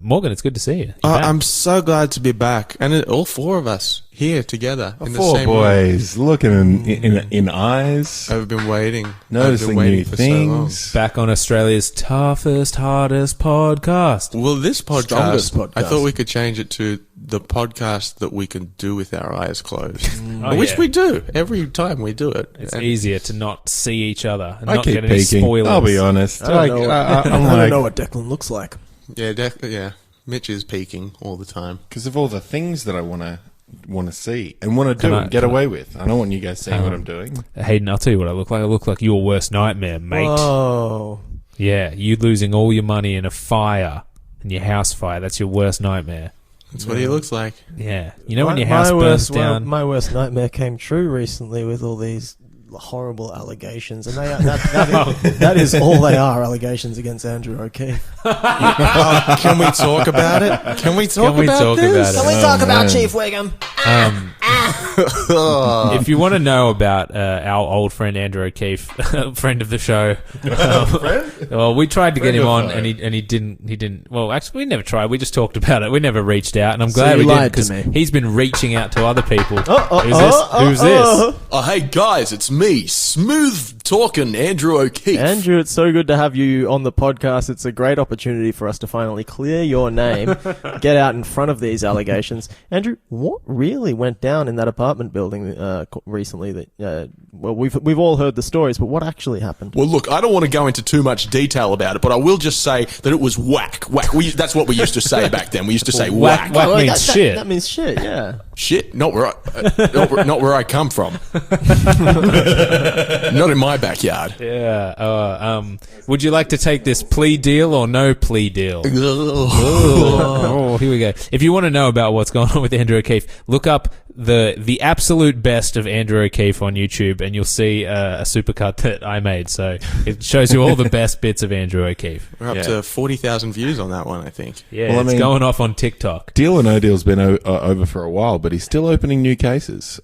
Morgan, it's good to see you. I'm so glad to be back, and all four of us here together in the Four same boys looking in eyes, room. I've been waiting, noticing new things. Back on Australia's toughest, hardest podcast. Well, this Strongest podcast, podcast. I thought we could change it to the podcast that we can do with our eyes closed, Oh, which yeah. we do every time we do it. It's And easier to not see each other and I not keep get any peeking. spoilers. I'll be honest. I don't know what- I'm I don't like, know what Declan looks like. yeah, Mitch is peeking all the time. because of all the things that I want to see and want to Can do I- and get can I- away with. I don't want you guys seeing what I'm doing. Hayden, I'll tell you what I look like. I look like your worst nightmare, mate. Oh, Yeah, you losing all your money in a fire, in your house fire. That's your worst nightmare. That's what he looks like. Yeah. You know when your house burns down? my worst nightmare came true recently with all these horrible allegations, and that is all they are, allegations against Andrew O'Keefe. Can we talk about it? Can we talk Can we about talk this? about it? Can we talk about man. Chief Wiggum? If you want to know about our old friend Andrew O'Keefe, friend of the show, well, we tried to get Friend him or on, foe? and he didn't. Well, actually, we never tried. We just talked about it. We never reached out, and I'm So glad you we didn't lied to because me. he's been reaching out to other people. Who's Who's this? Oh, hey guys, it's me, smooth talking Andrew O'Keefe. Andrew, it's so good to have you on the podcast. It's a great opportunity for us to finally clear your name, get out in front of these allegations. Andrew, what really went down in that apartment building recently? That well, we've all heard the stories, but what actually happened? Well, look, I don't want to go into too much detail about it, but I will just say that it was whack. Whack. That's what we used to say back then. We used to say whack. Whack Well, means shit. That means shit. Yeah. Shit. Not where I come from. Not in my backyard. Yeah. Would you like to take this plea deal or no plea deal? Oh, here we go. If you want to know about what's going on with Andrew O'Keefe, look up the absolute best of Andrew O'Keefe on YouTube, and you'll see a supercut that I made. So it shows you all the best bits of Andrew O'Keefe. We're up to 40,000 views on that one, I think. Yeah, Well, I it's mean- going off on TikTok. Deal or no deal's been over for a while, but he's still opening new cases.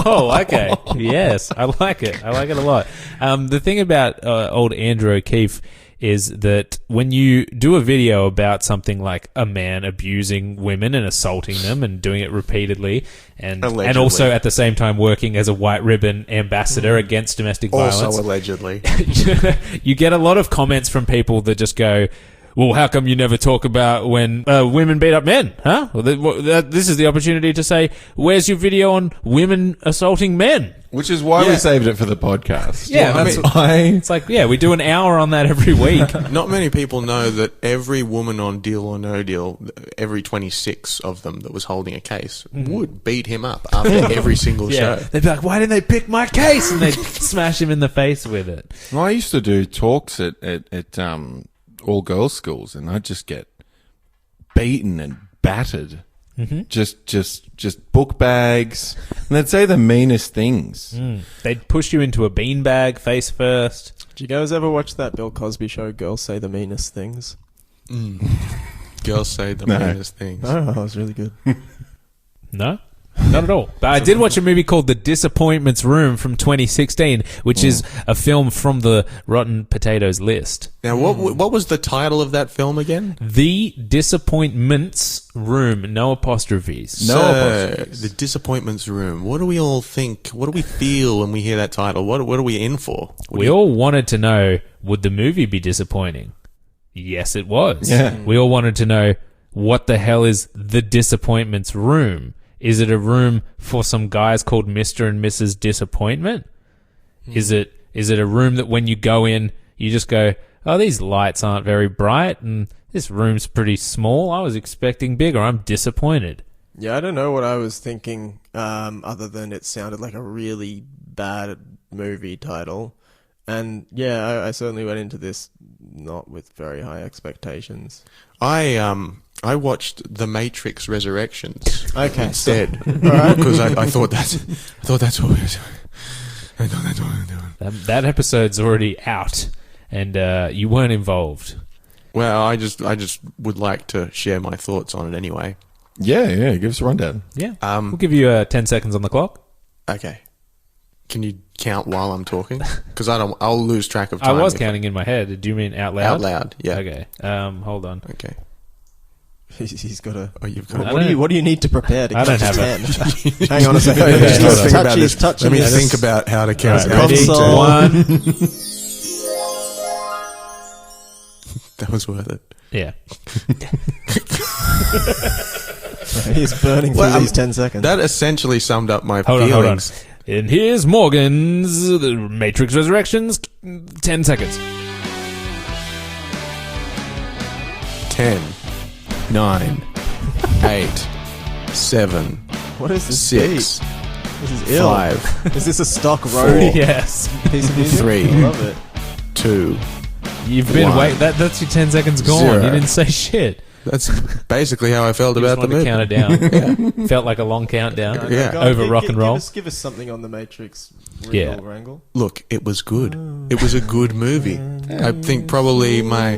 Oh, okay. Yes, I like it. I like it a lot. The thing about old Andrew O'Keefe is that when you do a video about something like a man abusing women and assaulting them and doing it repeatedly and Allegedly. also at the same time working as a white ribbon ambassador against domestic violence, Also allegedly. you get a lot of comments from people that just go, well, how come you never talk about when women beat up men, huh? Well, this is the opportunity to say, where's your video on women assaulting men? Which is why we saved it for the podcast. Yeah, Well, I mean, It's like, yeah, we do an hour on that every week. Not many people know that every woman on Deal or No Deal, every 26 of them that was holding a case, would beat him up after every single Yeah. show. They'd be like, why didn't they pick my case? And they'd smash him in the face with it. Well, I used to do talks at all girls schools, and I'd just get beaten and battered. Mm-hmm. Just book bags, and they'd say the meanest things. They'd push you into a beanbag face first. Did you guys ever watch that Bill Cosby show, Girls Say the Meanest Things? Girls say the No. meanest things. Oh, that was really good. No? Not at all. But I did watch a movie called The Disappointments Room from 2016, which is a film from the Rotten Potatoes list. Now, what was the title of that film again? The Disappointments Room, no apostrophes. No So, apostrophes. The Disappointments Room. What do we all think? What do we feel when we hear that title? What are we in for? We all wanted to know, would the movie be disappointing? Yes, it was. Yeah. We all wanted to know, what the hell is The Disappointments Room? Is it a room for some guys called Mr. and Mrs. Disappointment? Is it a room that when you go in, you just go, oh, these lights aren't very bright and this room's pretty small. I was expecting bigger. I'm disappointed. Yeah, I don't know what I was thinking, other than it sounded like a really bad movie title. And yeah, I certainly went into this not with very high expectations. I watched The Matrix Resurrections Okay, instead because I thought that's what we were doing. I thought that's what we were doing. That episode's already out and you weren't involved. Well, I just would like to share my thoughts on it anyway. Yeah, give us a rundown. Yeah. We'll give you 10 seconds on the clock. Okay. Can you count while I'm talking? Because I'll lose track of time. I was counting in my head. Do you mean out loud? Out loud, yeah. Okay. Hold on. Okay. He's got a. Oh, you've got. What do you need to prepare to I don't count have to 10? Hang on a second. Let me He's think about touchy, this. he's touching Let me his- think about how to count. Right, ready? Console. 1. That was worth it. Yeah. He's burning through these 10 seconds. That essentially summed up my Hold feelings. on. And here's Morgan's The Matrix Resurrections. 10 seconds. 10, 9, 8, 7, What is this 6, beat? This is ill. 5, Is this a stock road Yes. piece of music? 3. I love it. 2. You've been 1. wait. That's your 10 seconds gone. 0. You didn't say shit. That's basically how I felt You just about the wanted to movie. count it down. Felt like a long countdown. Yeah. Go on, Over rock and roll. Give us something on the Matrix. Yeah. Wrangle. Look, it was good. It was a good movie. I think probably my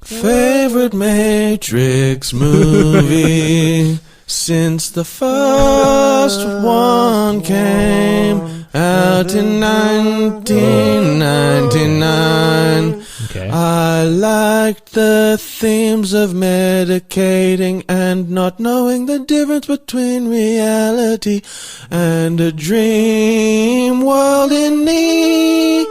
favorite Matrix movie since the first one came out in 1999. Okay. I liked the themes of medicating and not knowing the difference between reality and a dream world in Neo's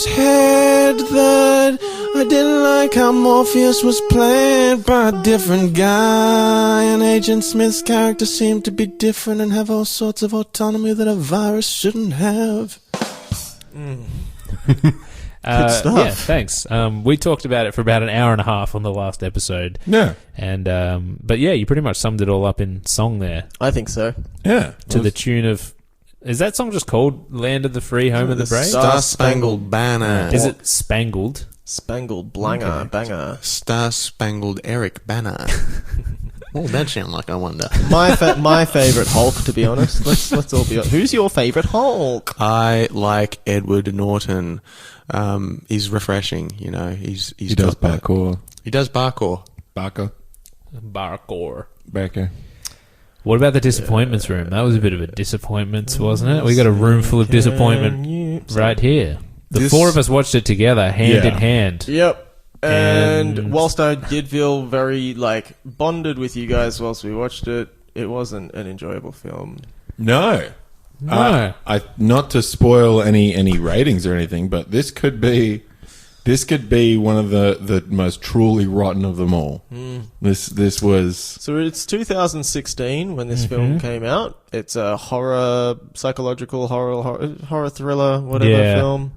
head. That I didn't like how Morpheus was played by a different guy, and Agent Smith's character seemed to be different and have all sorts of autonomy that a virus shouldn't have. Good stuff. Yeah, thanks. We talked about it for about an hour and a half on the last episode. Yeah. And but yeah, you pretty much summed it all up in song there. I think so. Yeah. To the tune of, is that song just called Land of the Free, Home of the Brave? Star-Spangled Banner. Is it Spangled? Spangled Blanger Banger. Star-Spangled Eric Banner. Oh, that sounds like I wonder. My favourite Hulk, to be honest. Let's all be honest. Who's your favourite Hulk? I like Edward Norton. He's refreshing, you know. He does got that. parkour. He does parkour. Barker. Barkor. Barker. What about the disappointments room? That was a bit of a disappointment, wasn't it? We got a room full of disappointment right here. The four of us watched it together, hand in hand. Yep. And And- whilst I did feel very, bonded with you guys whilst we watched it, it wasn't an enjoyable film. No. No. I not to spoil any ratings or anything, but this could be one of the most truly rotten of them all. This was So it's 2016 when this film came out. It's a psychological horror thriller, whatever Yeah. film.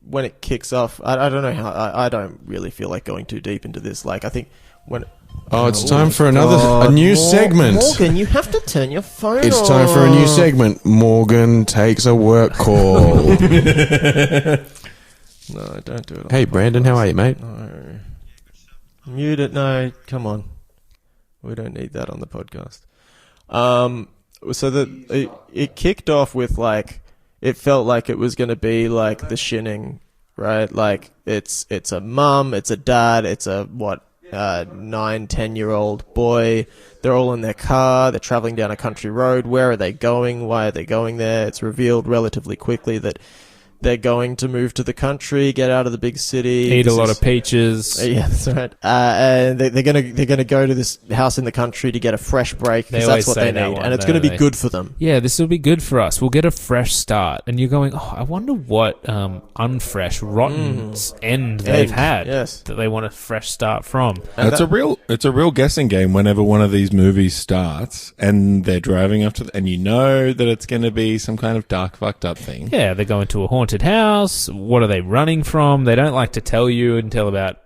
When it kicks off, I don't know how. I don't really feel like going too deep into this. I think when. Oh, it's time for a new segment. Morgan, you have to turn your phone It's off. time for a new segment. Morgan takes a work call. No, don't do it. Hey, Brandon, how are you, mate? No. Mute it. No, come on. We don't need that on the podcast. So it kicked off with it felt like it was going to be like The Shining, right? It's a mum, it's a dad, it's a 9-10-year-old boy. They're all in their car. They're traveling down a country road. Where are they going? Why are they going there? It's revealed relatively quickly that they're going to move to the country, get out of the big city, Eat a lot of peaches. Yeah, that's right. And they're gonna go to this house in the country to get a fresh break They because always that's what say they that need, one, and it's don't gonna be they? good for them. Yeah, this will be good for us. We'll get a fresh start. And you're going, I wonder what unfresh, rotten end they've had yes. that they want a fresh start from. it's a real guessing game whenever one of these movies starts and they're driving up to and you know that it's going to be some kind of dark fucked up thing. Yeah, they're going to a haunted house. What are they running from? They don't like to tell you until about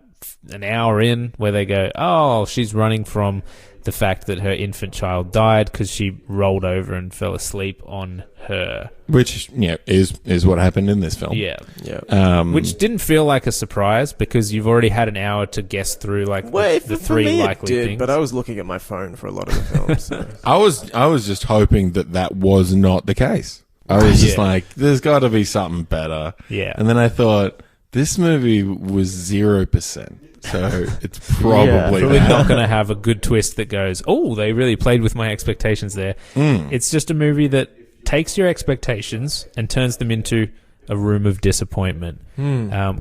an hour in, where they go, oh, she's running from the fact that her infant child died because she rolled over and fell asleep on her. Which is what happened in this film. Yeah. Yeah. Which didn't feel like a surprise because you've already had an hour to guess through the For three me likely it did, things. but I was looking at my phone for a lot of the film. So. I was just hoping that was not the case. I was just Yeah. like, there's got to be something better. Yeah. And then I thought, this movie was 0%. So it's probably Probably that. not going to have a good twist that goes, oh, they really played with my expectations there. It's just a movie that takes your expectations and turns them into a room of disappointment.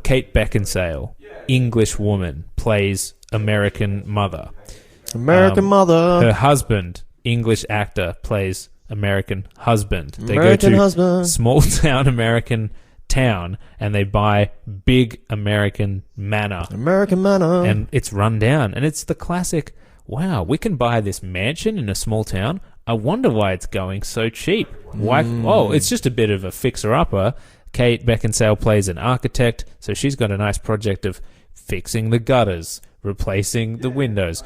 Kate Beckinsale English woman plays American mother. American mother. Her husband, English actor, plays American husband. They American go to husband. small town American town and they buy big American manor. American manor. And it's run down. And it's the classic, wow, we can buy this mansion in a small town. I wonder why it's going so cheap. Why? Oh, it's just a bit of a fixer-upper. Kate Beckinsale plays an architect, so she's got a nice project of fixing the gutters, replacing the windows,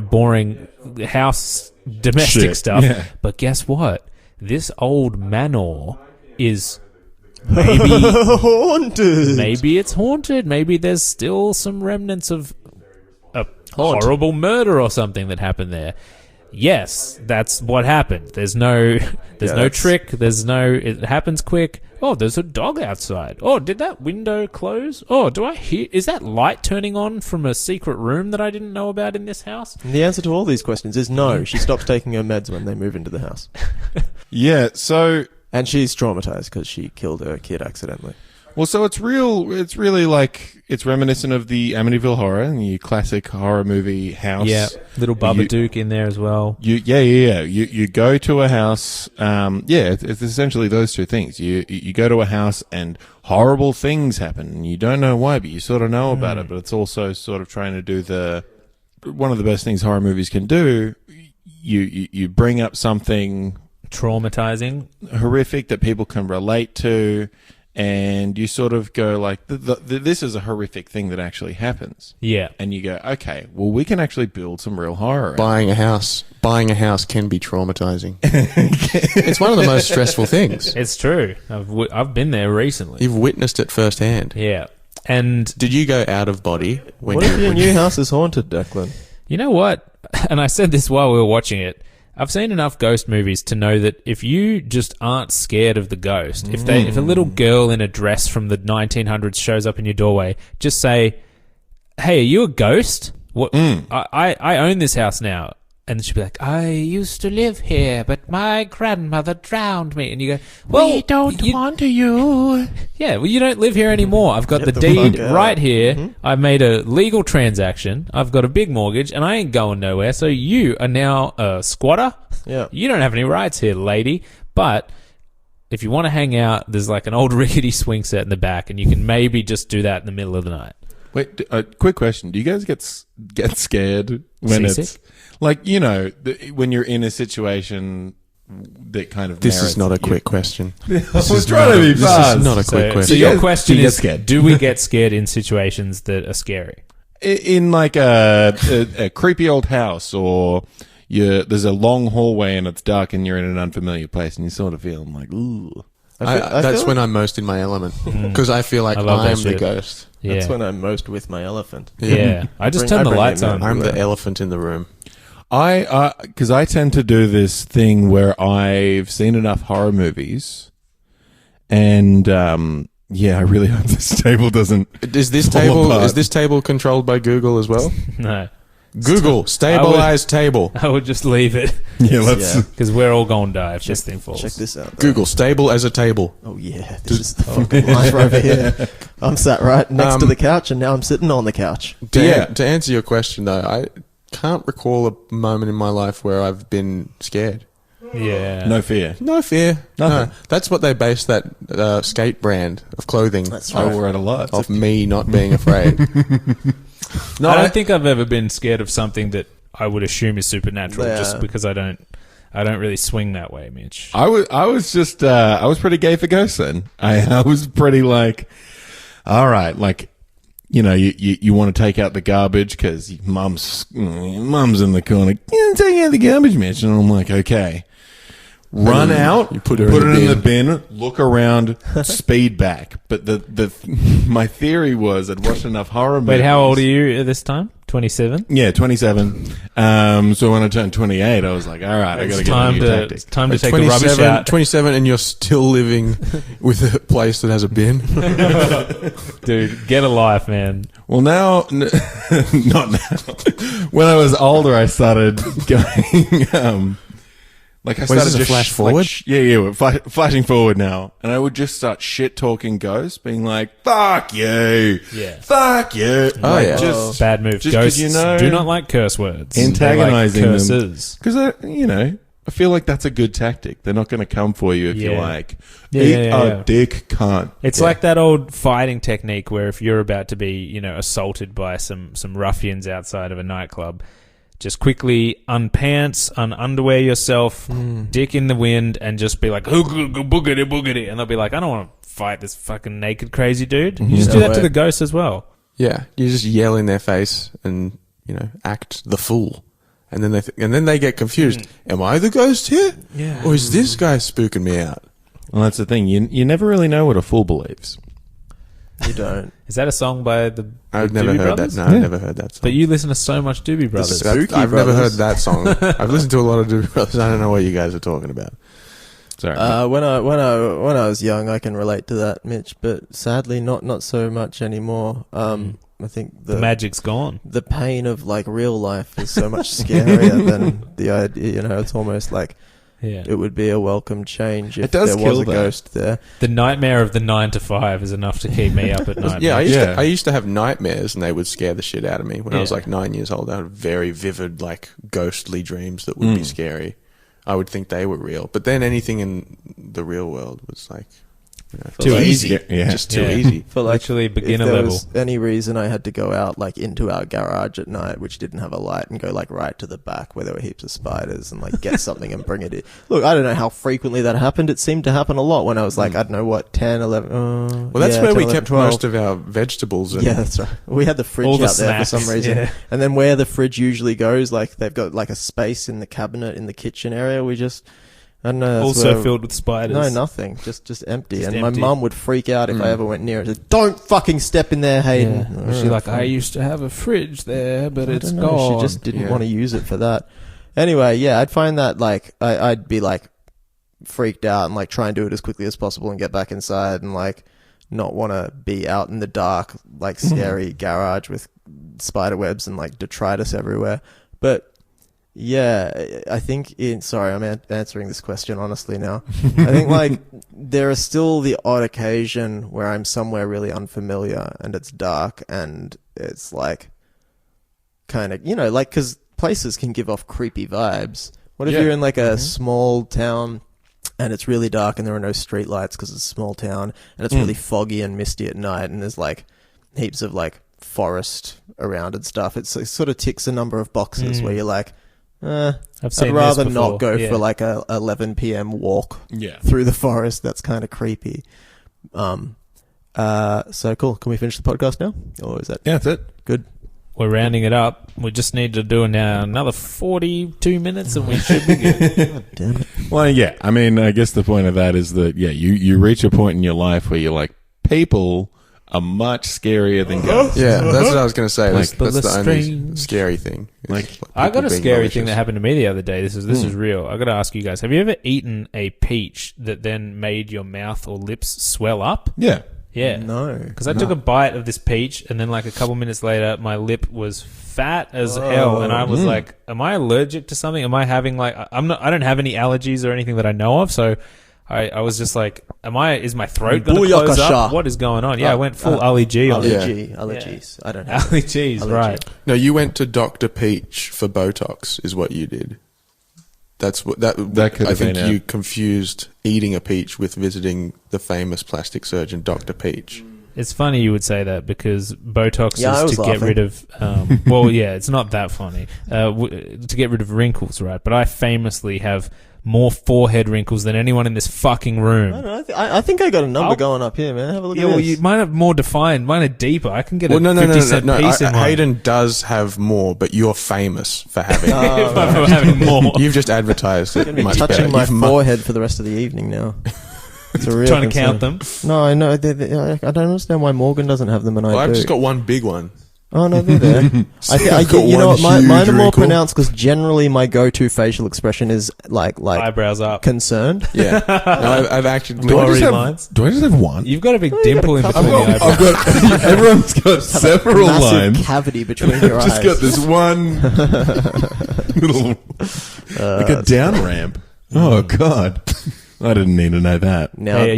boring house domestic Shit, stuff. yeah. But guess what? This old manor is maybe haunted. maybe it's haunted. Maybe there's still some remnants of a horrible murder or something that happened there. Yes, that's what happened. There's no trick. It happens quick. Oh, there's a dog outside. Oh, did that window close? Oh, is that light turning on from a secret room that I didn't know about in this house? And the answer to all these questions is no. She stops taking her meds when they move into the house. Yeah, so... And she's traumatized because she killed her kid accidentally. Well, so it's really like, it's reminiscent of the Amityville Horror and the classic horror movie house. Yeah, little Babadook in there as well. You go to a house, it's essentially those two things. You go to a house and horrible things happen and you don't know why, but you sort of know about it, but it's also sort of trying to do one of the best things horror movies can do. You bring up something Traumatizing. horrific that people can relate to, and you sort of go like, this is a horrific thing that actually happens. Yeah. And you go, okay, well, we can actually build some real horror. Buying a house can be traumatizing. It's one of the most stressful things. It's true. I've been there recently. You've witnessed it firsthand. Yeah. And Did you go out of body? What if your new house is haunted, Declan? you know what? And I said this while we were watching it. I've seen enough ghost movies to know that if you just aren't scared of the ghost, if a little girl in a dress from the 1900s shows up in your doorway, just say, "Hey, are you a ghost? What? I own this house now." And she'll be like, "I used to live here, but my grandmother drowned me." And you go, "Well, We don't want you." Yeah, well, you don't live here anymore. I've got Get the the deed fuck out. right here. I've made a legal transaction. I've got a big mortgage, and I ain't going nowhere. So you are now a squatter. Yeah. You don't have any rights here, lady. But if you want to hang out, there's like an old rickety swing set in the back, and you can maybe just do that in the middle of the night. Wait, quick question. Do you guys get scared when Seasick? it's like, when you're in a situation that kind of This merits is not a you- quick question. I was trying to be This fast. is not a quick So question. your guys- question do you get is, scared? do we get scared in situations that are scary? In like a creepy old house, or there's a long hallway and it's dark and you're in an unfamiliar place and you sort of feel like, ooh. That's when I'm most in my element. Because I feel like I love that I'm the shit. ghost. Yeah. That's when I'm most with my elephant. Yeah. I just I turn the bring lights him on. in. I'm the elephant in the room. Because I tend to do this thing where I've seen enough horror movies, and I really hope this table doesn't. Is this fall apart. table controlled by Google as well? No. Google, stabilize table. I would just leave it Yeah, let's. Yeah. because we're all going to die if this thing falls. Check this out. though. Google, stable as a table. Oh, yeah. This is the fucking life over here. I'm sat right next to the couch, and now I'm sitting on the couch. To answer your question, though, I can't recall a moment in my life where I've been scared. Yeah. No fear. No fear. Nothing. No. That's what they based that skate brand of clothing That's I right. wore it a lot. off me not being afraid. No, I don't think I've ever been scared of something that I would assume is supernatural, Yeah. just because I don't really swing that way, Mitch. I was just I was pretty gay for ghosts then. I was pretty like, all right, like, you want to take out the garbage because mum's in the corner. Yeah, take out the garbage, Mitch, and I'm like, okay. Run out, you put her it in in the the bin, look around, speed back. But my theory was I'd watched enough horror movies. Wait, how old are you at this time? 27? Yeah, 27. So when I turned 28, I was like, all right, I got to get a new tactic. It's time to take the rubbish out. 27 and you're still living with a place that has a bin. Dude, get a life, man. Well, now, not now. When I was older, I started going, Like I Wait, is started this a just flash forward? we're flashing forward now, and I would just start shit talking ghosts, being like, "Fuck you, Yeah. fuck you." Oh, yeah. just Bad move. Just 'cause Ghosts you know- do not like curse words. antagonizing they like them curses. because I feel like that's a good tactic. They're not going to come for you if you're Yeah. like, Yeah, "Eat yeah, a yeah. dick, cunt." It's like that old fighting technique where if you're about to be, assaulted by some ruffians outside of a nightclub, just quickly unpants, underwear yourself, dick in the wind, and just be like, boogity, boogity. And they'll be like, I don't want to fight this fucking naked crazy dude. You just do that to the ghosts as well. Yeah, you just yell in their face and act the fool, and then they get confused. Am I the ghost here? Yeah. Or is this guy spooking me out? Well, that's the thing. You never really know what a fool believes. You don't. Is that a song by the I've Doobie never heard Brothers? that. No, I've never heard that song. But you listen to so much Doobie Brothers. I've never heard Brothers. that song. I've listened to a lot of Doobie Brothers. I don't know what you guys are talking about. Sorry. When I was young, I can relate to that, Mitch. But sadly, not so much anymore. I think The magic's gone. the pain of like real life is so much scarier than the idea. It's almost like Yeah. it would be a welcome change if It does there was kill a that. ghost there. The nightmare of the 9 to 5 is enough to keep me up at night. Yeah, mate. I used to have nightmares, and they would scare the shit out of me. When I was Yeah. like 9 years old, I had very vivid, like ghostly dreams that would be scary. I would think they were real, but then anything in the real world was like Too easy. Yeah. just too Yeah. easy. For like, Literally beginner if there level. was any reason I had to go out like into our garage at night, which didn't have a light, and go like right to the back where there were heaps of spiders and like get something and bring it in. Look, I don't know how frequently that happened. It seemed to happen a lot when I was like, I don't know what, 10, 11. Well, that's where 10, we 11, kept 12. most of our vegetables. And Yeah, that's right. We had the fridge All the out there for snacks, some reason. yeah. And then where the fridge usually goes, like they've got like a space in the cabinet in the kitchen area. We just, I don't know. that's Also where- filled with spiders. No, nothing. Just empty. Just and empty. my mum would freak out if I ever went near it. She'd, don't fucking step in there, Hayden. Yeah. Was she like, I used to have a fridge there, but I it's don't know, gone. She just didn't Yeah. want to use it for that. Anyway, yeah, I'd find that like I'd be like freaked out and like try and do it as quickly as possible and get back inside and like not want to be out in the dark, like scary garage with spider webs and like detritus everywhere. But yeah, I think sorry, I'm answering this question honestly now. I think like there is still the odd occasion where I'm somewhere really unfamiliar and it's dark and it's like kind of, like, because places can give off creepy vibes. What if Yeah. you're in like a small town and it's really dark and there are no street lights because it's a small town and it's really foggy and misty at night and there's like heaps of like forest around and stuff. It sort of ticks a number of boxes where you're like, I've I'd seen rather this not before. go for like a 11 p.m. walk Yeah. through the forest. That's kind of creepy. So cool. Can we finish the podcast now? Or is that Yeah, that's it. good? We're rounding it up. We just need to do now another 42 minutes and we should be good. Damn it. Well, yeah. I mean, I guess the point of that is that, yeah, you reach a point in your life where you're like, people are much scarier than ghosts. Yeah, that's what I was going to say. That's Like, the only strange. scary thing. is Like, I got people a being scary malicious. thing that happened to me the other day. This is real. I got to ask you guys: have you ever eaten a peach that then made your mouth or lips swell up? Yeah. Yeah, No. Because I took a bite of this peach, and then like a couple minutes later, my lip was fat as hell, and I was like, "Am I allergic to something? Am I having like I'm not? I don't have any allergies or anything that I know of." So I was just like, "Is my throat going to close Booyakasha. up? What is going on?" Yeah, I went full Ali G on it. Allergies. I don't have Ali G's, Allergy. right? No, you went to Dr. Peach for Botox, is what you did. That's what that could I have think been you it. confused eating a peach with visiting the famous plastic surgeon Dr. Peach. It's funny you would say that because Botox Yeah, I is was to get laughing. rid of. Well, yeah, it's not that funny. To get rid of wrinkles, right? But I famously have more forehead wrinkles than anyone in this fucking I room. don't know. I think I got a number I'll- going up here, man. Have a look Yeah, at well, this. you might have more defined. Mine are deeper. I can get Well, a no, 50-cent piece in one. Hayden does have more, but you're famous for having. If I'm having more. You've just advertised it I'm much touching better. my You've mu- forehead for the rest of the evening now. It's a real Trying to concern. count them. No, I know. I don't understand why Morgan doesn't have them and Well, I I've do. just got one big one. Oh no, they're there. I've got you know one what? Mine huge are more wrinkle. pronounced because generally my go-to facial expression is like Eyebrows up. concerned. Yeah, no, I've actually. Blurry lines. Do I just have one? You've got a big you got dimple a in couple. between the eyebrows. I've got. Everyone's got several Massive lines. cavity between your Just eyes. got this one little, like a down ramp. Oh, God. I didn't need to know that. Now, Hey, I'm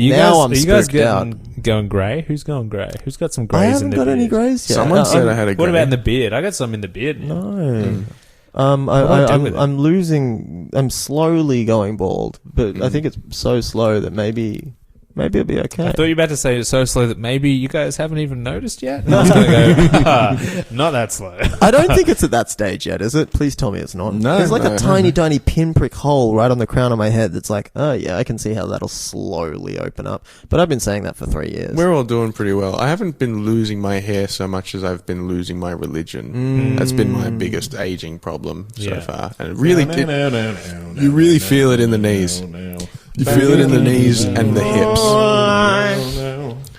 are you guys spooked out. going grey? Who's going grey? Who's got some I greys in haven't their got any beard? greys yet. Someone said I had a What grey. about in the beard? I got some in the beard. No. do I do with it? I'm losing. I'm slowly going bald, but I think it's so slow that maybe it'll be okay. I thought you were about to say it's so slow that maybe you guys haven't even noticed yet. I was going to go, not that slow. I don't think it's at that stage yet, is it? Please tell me it's not. No, There's like no, a tiny pinprick hole right on the crown of my head that's like, oh yeah, I can see how that'll slowly open up. But I've been saying that for 3 years. We're all doing pretty well. I haven't been losing my hair so much as I've been losing my religion. That's been my biggest aging problem so far. And it really, you really feel it in the knees. You feel it in the knees and the hips.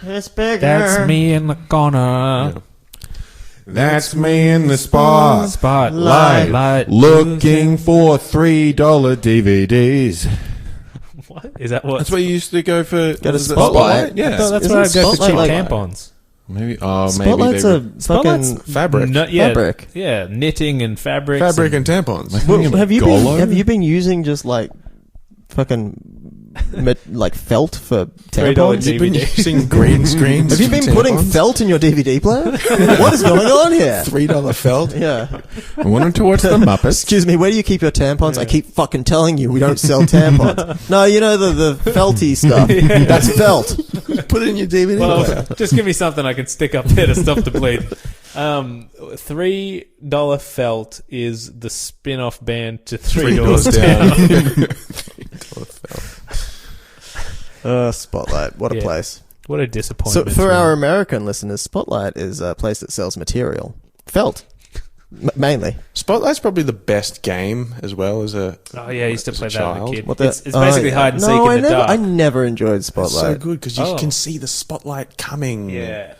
It's bigger. That's me in the corner. That's me in the spotlight. Light. Looking for $3 DVDs. What? Is that what? That's where you used to go for... Go to was it Spotlight? I Yeah. thought that's Isn't where I go for cheap Spotlight like- tampons. Maybe Spotlight's they a Spotlight's fucking Fabric. No, yeah, Fabric. Yeah, knitting and fabrics. Fabric and tampons. Well, Have you Golo? been using just like fucking like felt for $3 tampons? You've been DVD. using green screens. Have you been for putting tampons? felt in your DVD player? What is going on here? $3 felt? Yeah. I wanted to watch the Muppets. Excuse me, where do you keep your tampons? I keep fucking telling you we don't sell tampons. No, you know the felty stuff. That's felt. Put it in your DVD player. Well, just give me something I can stick up there to stop the bleed. $3 Felt is the spin-off band to $3 Down. Spotlight. What a Yeah. place. What a So disappointment. for our American listeners, Spotlight is a place that sells material. Felt. Mainly. Spotlight's probably the best game as well as a. Oh yeah, I used to as a play that as a child. kid. What the- It's basically hide and seek no, in the dark. I never enjoyed It's Spotlight. so good because you Oh. can see the spotlight coming. Yeah,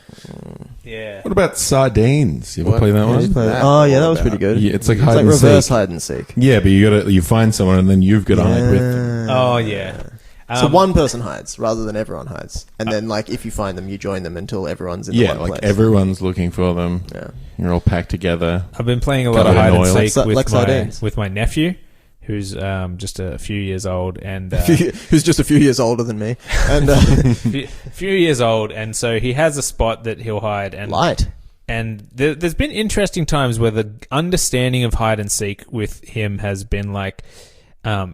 yeah. What about Sardines? You ever What? play that What one? is that Oh yeah, that all was pretty about? good. Yeah, it's like It's hide like and reverse seek. hide and seek. Yeah, but you find someone and then you've got to hide with them. Oh yeah. So one person hides rather than everyone hides, and then like if you find them, you join them until everyone's in the Yeah, one like place. everyone's looking for them. Yeah. You're all packed together. I've been playing a lot Covered of in hide and oil. seek Like sardines. with my nephew, who's just a few years old, and Who's just a few years older than me, and few years old, and so he has a spot that he'll hide. And light. And there's been interesting times where the understanding of hide and seek with him has been like,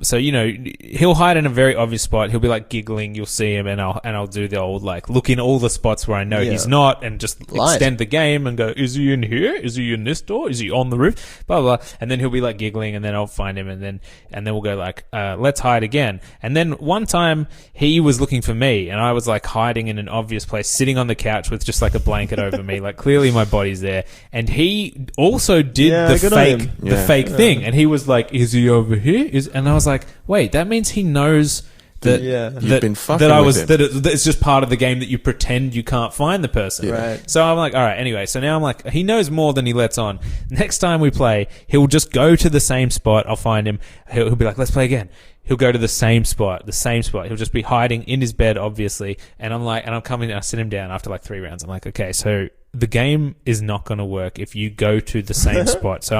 so you know, he'll hide in a very obvious spot. He'll be like giggling. You'll see him, and I'll do the old like look in all the spots where I know he's not, and just Light. extend the game and go, is he in here? Is he in this door? Is he on the roof? Blah blah. And then he'll be like giggling, and then I'll find him, and then we'll go like, let's hide again. And then one time he was looking for me, and I was like hiding in an obvious place, sitting on the couch with just like a blanket over me, like clearly my body's there. And he also did Yeah, the good on fake him. the fake thing, and he was like, is he over here? And I was like, wait, that means he knows that You've been fucking that I with was him. that it's just part of the game that you pretend you can't find the person. Right. So I'm like, all right, anyway. So now I'm like, he knows more than he lets on. Next time we play, he'll just go to the same spot. I'll find him. He'll be like, let's play again. He'll go to the same spot. He'll just be hiding in his bed, obviously. And I'm like, and I'm coming, and I sit him down after like 3 rounds. I'm like, okay, so the game is not going to work if you go to the same spot. So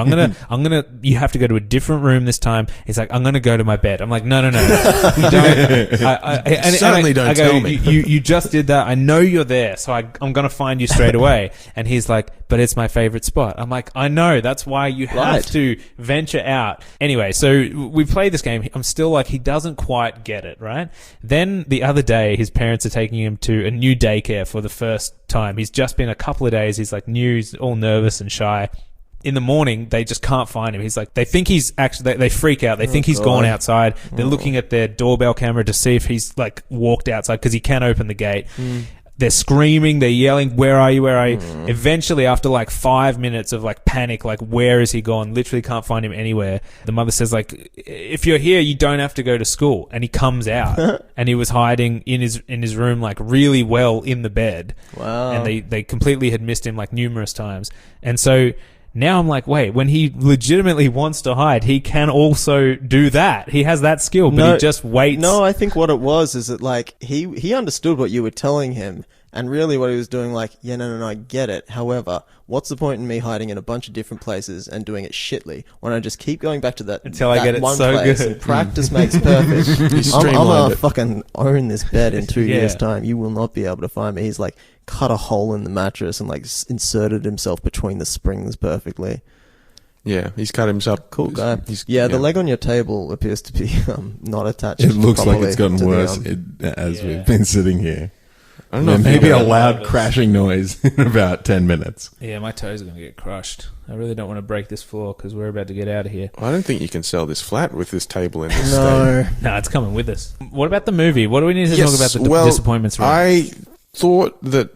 you have to go to a different room this time. He's like, I'm going to go to my bed. I'm like, no. You don't. Certainly don't I go, tell me. You just did that. I know you're there. So I'm going to find you straight away. And he's like, but it's my favorite spot. I'm like, I know. That's why you have Right. to venture out. Anyway, so we play this game. I'm still like, he doesn't quite get it, right? Then the other day, his parents are taking him to a new daycare for the first time. He's just been a couple of days. He's like new. He's all nervous and shy. In the morning, they just can't find him. He's like, they think he's actually, they freak out. They think he's gone outside. They're looking at their doorbell camera to see if he's like walked outside because he can't open the gate. They're screaming, they're yelling, where are you, where are you? Eventually, after like 5 minutes of like panic, like where is he gone? Literally can't find him anywhere. The mother says like, if you're here, you don't have to go to school. And he comes out and he was hiding in his room like really well in the bed. Wow. And they completely had missed him like numerous times. And so now I'm like, wait, when he legitimately wants to hide, he can also do that. He has that skill, but he just waits. No, I think what it was is that like he understood what you were telling him, And really what he was doing, like, yeah, no, I get it. However, what's the point in me hiding in a bunch of different places and doing it shitly when I just keep going back to that Until I get it one so place good. and practice makes perfect. I'm streamlined gonna it. fucking own this bed in 2 Yeah. years' time. You will not be able to find me. He's like cut a hole in the mattress and like inserted himself between the springs perfectly. Yeah, he's cut himself. Cool guy. He's, The leg on your table appears to be not attached. It looks like properly it's gotten to the, worse Yeah. we've been sitting here. I don't know. There if may be you a know. loud crashing noise in about 10 minutes. Yeah, my toes are going to get crushed. I really don't want to break this floor because we're about to get out of here. I don't think you can sell this flat with this table in this state. No. No, it's coming with us. What about the movie? What do we need to Yes, talk about the well, disappointments room? I thought that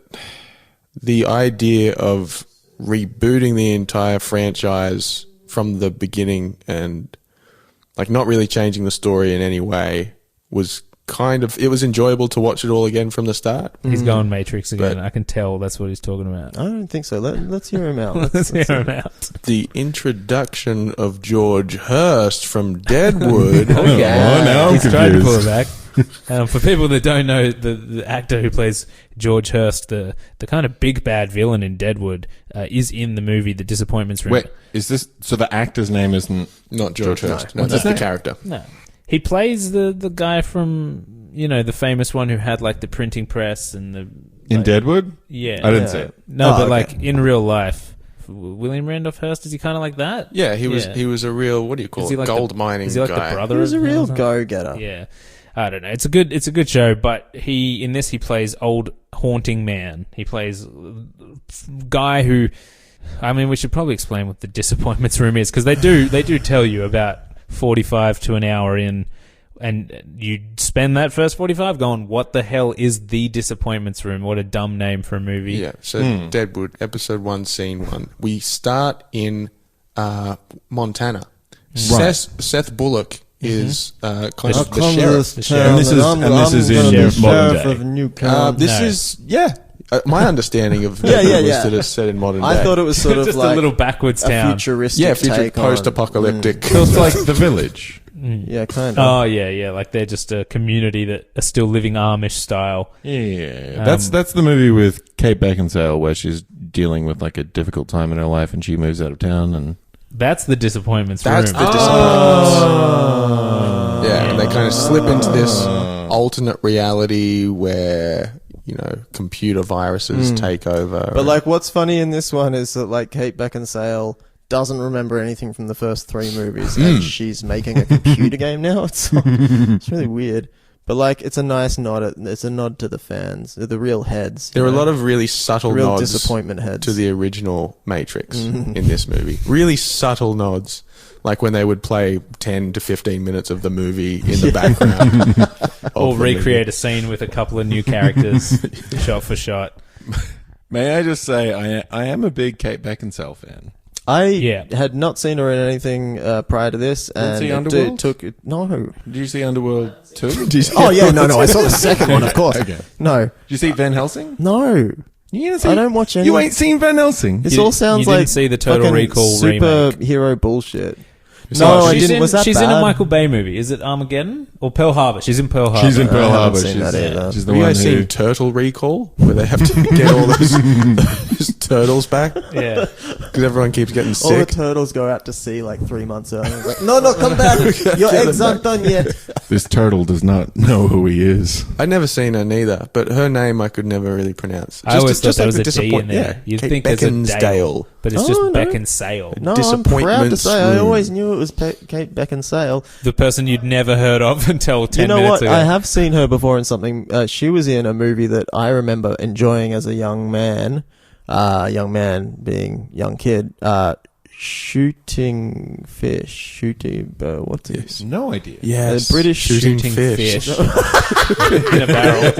the idea of rebooting the entire franchise from the beginning and like not really changing the story in any way was it was enjoyable to watch it all again from the start. He's going Matrix again. But- I can tell that's what he's talking about. I don't think so. Let's hear him out. Let's hear him out. The introduction of George Hurst from Deadwood. Oh, yeah. now I'm He's trying to pull it confused. back. For people that don't know, the actor who plays George Hurst, the kind of big bad villain in Deadwood, is in the movie The Disappointments Room. Wait, is this... So the actor's name isn't... Not George Hurst. No, What's that's his the name? character. No. He plays the guy from, the famous one who had like the printing press and the... In like, Deadwood? Yeah. I didn't see it. No, Oh, but okay. like in real life, William Randolph Hearst, is he kind of like that? Yeah, he was a real, what do you call Is he it, like gold mining Is he like guy. the brother? He was a of- real or something? go-getter. Yeah. I don't know. It's a good show, but in this he plays old haunting man. He plays guy who, I mean, we should probably explain what the disappointments room is because they do tell you about 45 to an hour in, and you spend that first 45 going, what the hell is the disappointments room? What a dumb name for a movie. Yeah, so Deadwood, episode 1, scene 1. We start in Montana. Right. Seth Bullock is kind of How the come sheriff. this sheriff. And this is- I'm and this is gonna in be modern sheriff day. of Newcastle. This No. is, my understanding of Yeah, Deadwood yeah, was yeah. that it's set in modern day. I thought it was sort of Just like a little backwards a town. futuristic take on- post-apocalyptic. So it's like The Village. Yeah, kind of. Oh yeah, like they're just a community that are still living Amish style. Yeah. That's the movie with Kate Beckinsale where she's dealing with like a difficult time in her life and she moves out of town and... That's the disappointments That's room. the disappointments. Yeah, and they kind of slip into this alternate reality where, computer viruses take over. But like, what's funny in this one is that like Kate Beckinsale doesn't remember anything from the first 3 movies, and she's making a computer game now. It's really weird. But like, it's a nice nod. It's a nod to the fans, the real heads. there are a lot of really subtle real nods disappointment heads to the original Matrix in this movie. Really subtle nods. Like when they would play 10 to 15 minutes of the movie in the background. Or recreate a scene with a couple of new characters, shot for shot. May I just say, I am a big Kate Beckinsale fan. I had not seen her in anything prior to this, and see it Underworld? No. Did you see Underworld 2? Oh yeah, no. I saw the second one, of course. Okay. No, Did you see Van Helsing? no. You didn't see, I don't watch any. You ain't seen Van Helsing? This You- all sounds you didn't like see the Total fucking Recall remake. superhero bullshit. She's No, I she's didn't. In, Was that she's bad? in a Michael Bay movie. Is it Armageddon or Pearl Harbor? She's in Pearl Harbor. She's in Pearl I haven't Harbor. seen that either. She's the Have you one guys who... seen Turtle Recall? Where they have to get all those turtles back? Yeah. Because everyone keeps getting All the sick. turtles go out to sea like 3 months early. Like, no, come back. Your eggs aren't done yet. This turtle does not know who he is. I'd never seen her neither, but her name I could never really pronounce. I always thought there was the a D in disappoint- there. Yeah, You'd Kate think there's a Dale, Beckinsale. but it's Oh, just no. Beckinsale. No, I'm proud to Disappointments say I room. always knew it was Kate Beckinsale. The person you'd never heard of until 10 You know minutes what? ago. I have seen her before in something. She was in a movie that I remember enjoying as a young man. Young man being young kid. Shooting fish. What's it? No idea. Yes, British shooting Shooting fish. fish in a barrel.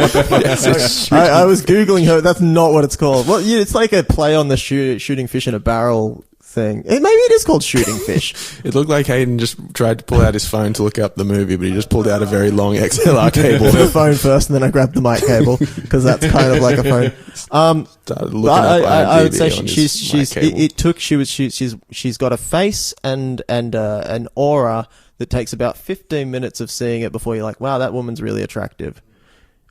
I was Googling her. That's not what it's called. Well, yeah, it's like a play on the shooting fish in a barrel thing. Maybe it is called shooting fish. It looked like Hayden just tried to pull out his phone to look up the movie, but he just pulled out a very long XLR cable. The phone first, and then I grabbed the mic cable because that's kind of like a phone. Started looking But up I would IMDb say on his she's mic cable. she's got a face and an aura that takes about 15 minutes of seeing it before you're like, wow, that woman's really attractive.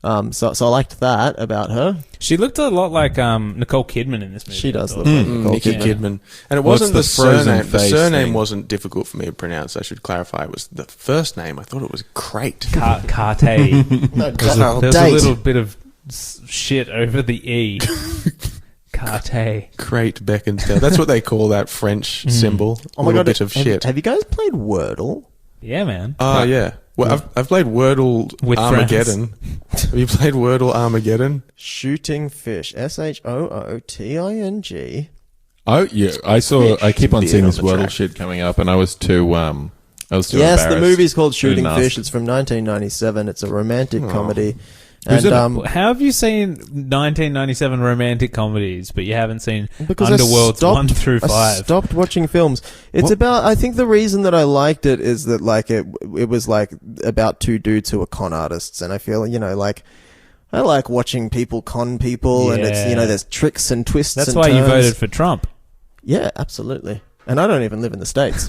So I liked that about her. She looked a lot like Nicole Kidman in this movie. She does I look thought. like Nicole Nikki Kidman. Kidman. And it What's wasn't the the frozen surname. The face surname thing? wasn't difficult for me to pronounce. I should clarify. It was the first name. I thought it was Crate. Carte. No, There's a little bit of shit over the E. Carte. Crate Beckinsale. That's what they call that French symbol. Oh my Little god! bit of shit. Have you guys played Wordle? Yeah, man. Oh, yeah. Well, I've played Wordle With Armageddon. Have you played Wordle Armageddon? Shooting fish. SHOOTING. Oh yeah, I keep on Beard seeing on this the Wordle track. shit coming up, and I was too Yes, embarrassed. the movie's called Shooting I didn't Fish. ask. It's from 1997. It's a romantic comedy. Who's And in it? How have you seen 1997 romantic comedies, but you haven't seen because Underworld's 1 through 5? I stopped watching films. It's about. I think the reason that I liked it is that like it was like about two dudes who are con artists, and I feel like I like watching people con people, and it's Yeah. there's tricks and twists. That's and why you turns. voted for Trump. Yeah, absolutely. And I don't even live in the States.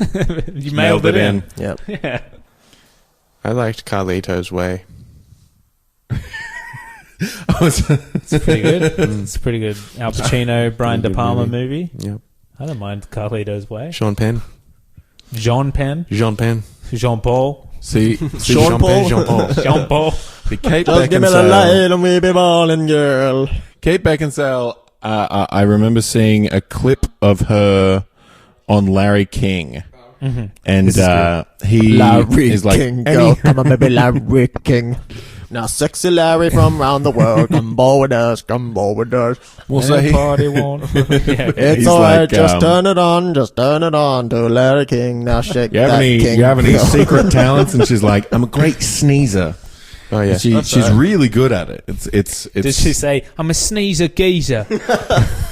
You mailed it in. Yeah. Yeah. I liked Carlito's Way. It's pretty good. It's pretty good. Al Pacino, Brian De Palma movie. Yep. I don't mind Carlito's Way. Sean Penn. Jean Penn. Jean Penn. Jean Paul. See, Sean Paul. Jean Paul. Jean Paul. the Kate Just give me the Beckinsale. light and we be ballin', girl. Kate Beckinsale. I remember seeing a clip of her on Larry King, and he is like I'm a baby Larry King. Now, sexy Larry from round the world, come bowl with us, come bowl with us. We'll say Party won't. Yeah. It's He's alright, like, just turn it on to Larry King. Now shake You have that any? king. You have any secret talents? And she's like, I'm a great sneezer. Oh, yeah. She's really good at it. It's. Did she say, I'm a sneezer geezer?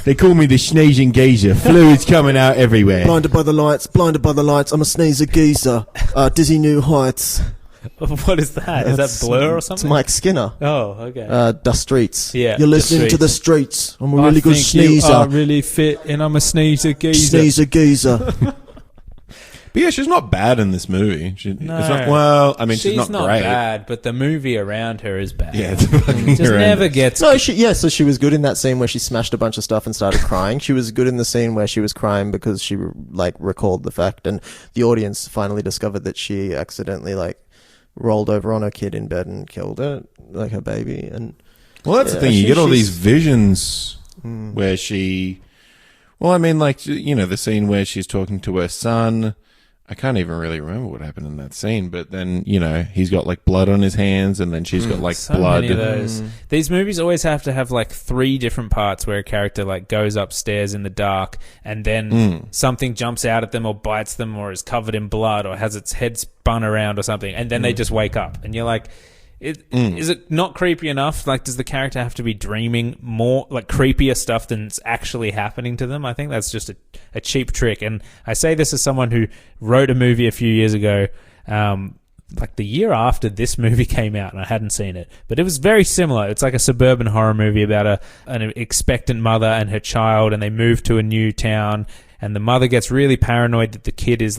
They call me the sneezing geezer. Fluids coming out everywhere. Blinded by the lights, I'm a sneezer geezer. Dizzy New Heights. What is that? Is that Blur or It's something? Mike Skinner. Oh, okay. The Streets. Yeah, You're The listening to Streets. the Streets. I'm a really good I think you are sneezer. really fit, and I'm a sneezer geezer. Sneezer geezer. But yeah, she's not bad in this movie. No. It's not, well, I mean, she's She's not great. bad, but the movie around her is bad. Yeah, it's fucking It just horrendous. never gets. No, so she was good in that scene where she smashed a bunch of stuff and started crying. She was good in the scene where she was crying because she recalled the fact, and the audience finally discovered that she accidentally rolled over on her kid in bed and killed her, like her baby. And Well, that's the Yeah, thing. You she- get all she's- these visions where she. Well, I mean, the scene where she's talking to her son. I can't even really remember what happened in that scene, but then, he's got blood on his hands, and then she's got so blood. many of those. These movies always have to have 3 different parts where a character goes upstairs in the dark, and then something jumps out at them or bites them or is covered in blood or has its head spun around or something, and then they just wake up, and you're like, is it not creepy enough? Does the character have to be dreaming more creepier stuff than's actually happening to them? I think that's just a cheap trick. And I say this as someone who wrote a movie a few years ago, the year after this movie came out, and I hadn't seen it, but it was very similar. It's like a suburban horror movie about an expectant mother and her child, and they move to a new town. And the mother gets really paranoid that the kid is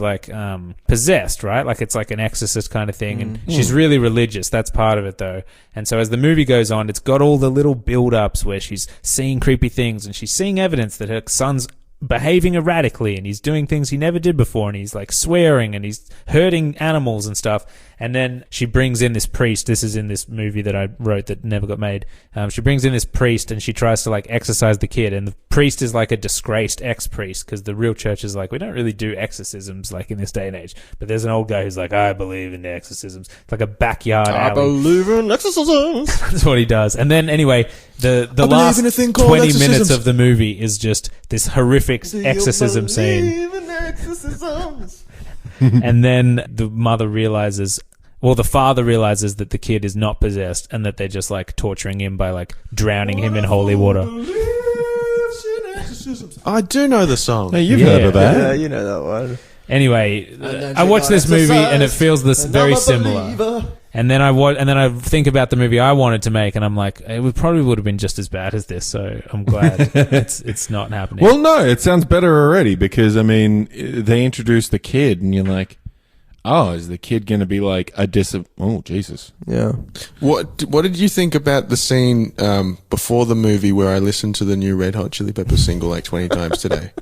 possessed, right? It's like an exorcist kind of thing. And she's really religious. That's part of it, though. And so as the movie goes on, it's got all the little build-ups where she's seeing creepy things and she's seeing evidence that her son's behaving erratically and he's doing things he never did before, and he's swearing and he's hurting animals and stuff. And then she brings in this priest. This is in this movie that I wrote that never got made. She brings in this priest and she tries to exorcise the kid, and the priest is a disgraced ex-priest, because the real church is we don't really do exorcisms in this day and age. But there's an old guy who's I believe in exorcisms. It's a backyard I alley. believe in exorcisms. That's what he does. And then anyway, the believe last in a thing called 20 exorcisms. minutes of the movie is just this horrific exorcism scene. Believe in exorcisms. And then the father realizes that the kid is not possessed, and that they're just torturing him by drowning him in holy water. I do know the song. Hey, you've Yeah. heard of that. Yeah, you know that one. Anyway, I watched this movie and it feels very similar. And then I think about the movie I wanted to make, and I'm probably would have been just as bad as this. So I'm glad it's not happening. Well, no, it sounds better already, because, I mean, they introduced the kid, and you're like, oh, is the kid going to be like a oh, Jesus. Yeah. What did you think about the scene before the movie where I listened to the new Red Hot Chili Peppers single like 20 times today?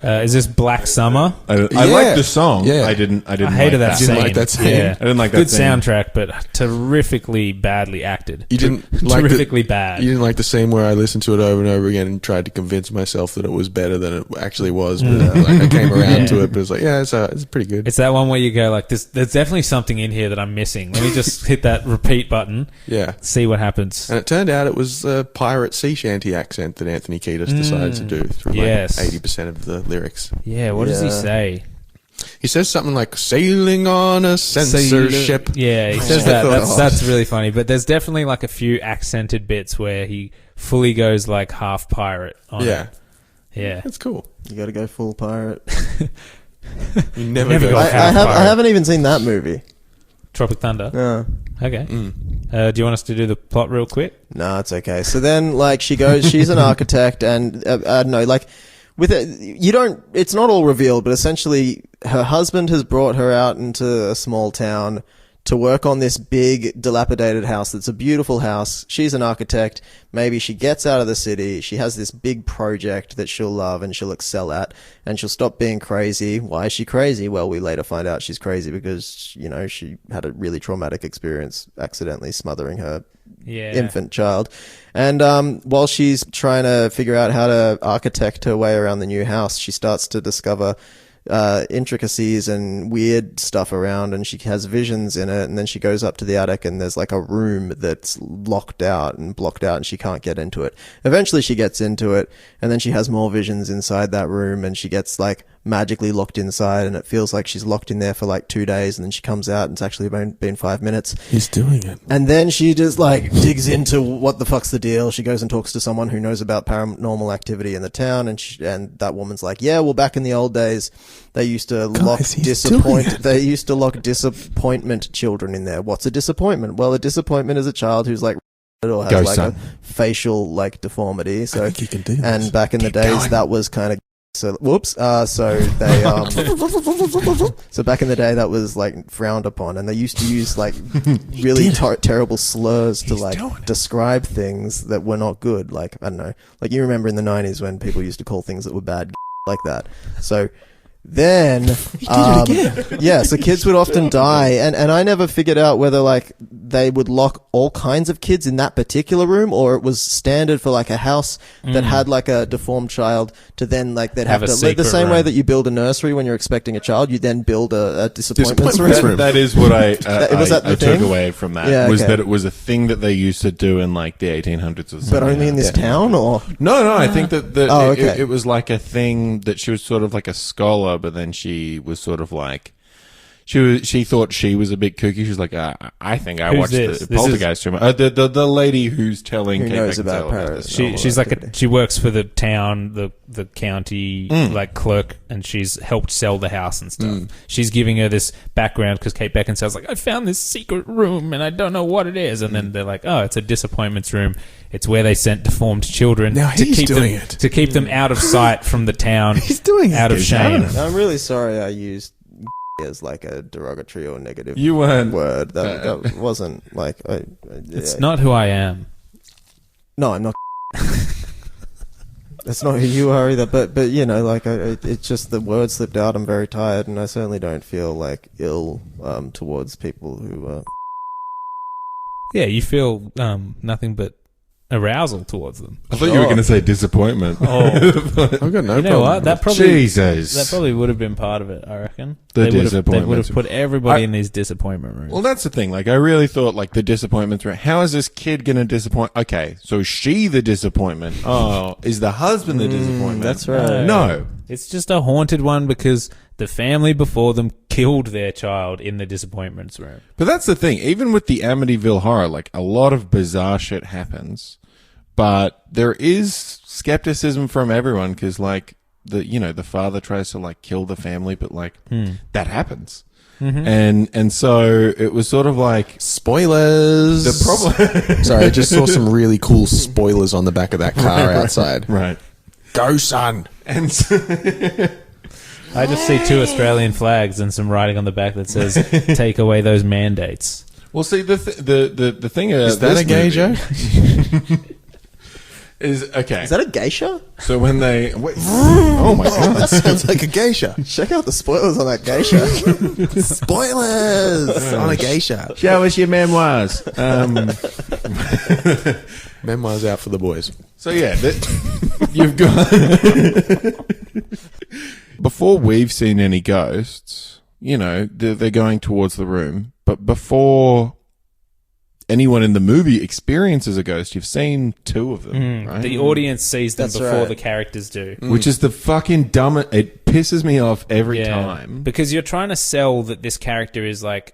Is this Black Summer? I Yeah. like the song. Yeah. I didn't I hated like that You scene. didn't like that scene? Yeah. I didn't like that Good scene. soundtrack, but terrifically badly acted. You didn't like terrifically bad. You didn't like the scene where I listened to it over and over again and tried to convince myself that it was better than it actually was. But like I came around to it, but it was like, yeah, it's pretty good. It's that one where you go like, "There's definitely something in here that I'm missing. Let me just hit that repeat button, Yeah. see what happens." And it turned out it was a pirate sea shanty accent that Anthony Kiedis decided to do through Yes. like 80% of the lyrics. Yeah, what does he Yeah. say? He says something like sailing on a censorship. Yeah, he says I that. thought, That's really funny. But there's definitely like a few accented bits where he fully goes like half pirate on Yeah. it. Yeah. That's cool. You got to go full pirate. You never, Never go. got half pirate. I haven't even seen that movie. Tropic Thunder. No. Okay. Do you want us to do the plot real quick? No, it's okay. So then, like, she goes, she's an architect, and I don't know, like, with it, it's not all revealed, but essentially, her husband has brought her out into a small town to work on this big, dilapidated house that's a beautiful house. She's an architect. Maybe she gets out of the city. She has this big project that she'll love and she'll excel at, and she'll stop being crazy. Why is she crazy? Well, we later find out she's crazy because, you know, she had a really traumatic experience accidentally smothering her infant child. And while she's trying to figure out how to architect her way around the new house, she starts to discover intricacies and weird stuff around, and she has visions in it. And then she goes up to the attic, and there's like a room that's locked out and blocked out, and she can't get into it. Eventually she gets into it, and then she has more visions inside that room, and she gets like magically locked inside, and it feels like she's locked in there for like 2 days, and then she comes out and it's actually been 5 minutes. He's doing it. And then she just like digs into what the fuck's the deal. She goes and talks to someone who knows about paranormal activity in the town, and that woman's like, yeah, well, back in the old days, they used to lock disappointment children in there. What's a disappointment? Well, a disappointment is a child who's like or has Go, like son. a facial like deformity. So I think he can do this. and back in the days, that was kind of so they so back in the day that was like frowned upon, and they used to use like really terrible slurs to like describe things that were not good. Like, I don't know, like you remember in the 90s when people used to call things that were bad like that. So then yeah, so kids would often die, and I never figured out whether like they would lock all kinds of kids in that particular room, or it was standard for like a house that had like a deformed child to then like they'd have a to secret the same way room. that you build a nursery when you're expecting a child, you then build a disappointments Disappointments room. That is what I Was that the I took thing? away from that. Yeah, was okay. that it was a thing that they used to do in like the 1800s or something. But only in this town, or No, I think that Oh, okay. it was like a thing that she was sort of like a scholar, but then she was sort of like she thought she was a bit kooky. She was like, I think I Who's watched this? the This Poltergeist too much. The lady who's telling Who Kate knows Beckinsale about about Paris? this. She's like activity. she works for the town, the county like clerk, and she's helped sell the house and stuff. She's giving her this background because Kate Beckinsale's like, I found this secret room and I don't know what it is. And then they're like, oh, it's a disappointments room. It's where they sent deformed children Now he's keep doing them, it. to keep them out of sight from the town. He's doing it. out of He's shame. having it. I'm really sorry I used as like a derogatory or negative You weren't. word. That wasn't like It's not who I am. No, I'm not. That's not who you are either. But you know, like it's just the word slipped out. I'm very tired, and I certainly don't feel like ill towards people who. Yeah, you feel nothing but arousal towards them. I thought you were going to say disappointment. Oh, I've got no you know problem. what? That probably Jesus. that probably would have been part of it. I reckon The they would disappointments. have put everybody in these disappointment rooms. Well, that's the thing. Like, I really thought, like, the disappointments were, how is this kid going to disappoint? Okay, so is she the disappointment? Oh, is the husband the disappointment? that's right. No. It's just a haunted one because the family before them killed their child in the disappointments room. But that's the thing. Even with the Amityville Horror, like, a lot of bizarre shit happens. But there is skepticism from everyone because, like, the father tries to, like, kill the family, but, like, that happens. And so it was sort of like Spoilers. the problem. Sorry, I just saw some really cool spoilers on the back of that car outside. Right. Go, son. And so, I just see 2 Australian flags and some writing on the back that says, take away those mandates. Well, see, the thing Is that a gay joke? Is that a geisha? So when they... Wait, oh, my God. That sounds like a geisha. Check out the spoilers on that geisha. Spoilers on a geisha. Show us your memoirs. Memoirs out for the boys. So, yeah, you've got... Before we've seen any ghosts, you know, they're going towards the room. But before anyone in the movie experiences a ghost, you've seen 2 of them, right? The audience sees them That's before right. the characters do. Which is the fucking dumbest... It pisses me off every time. Because you're trying to sell that this character is like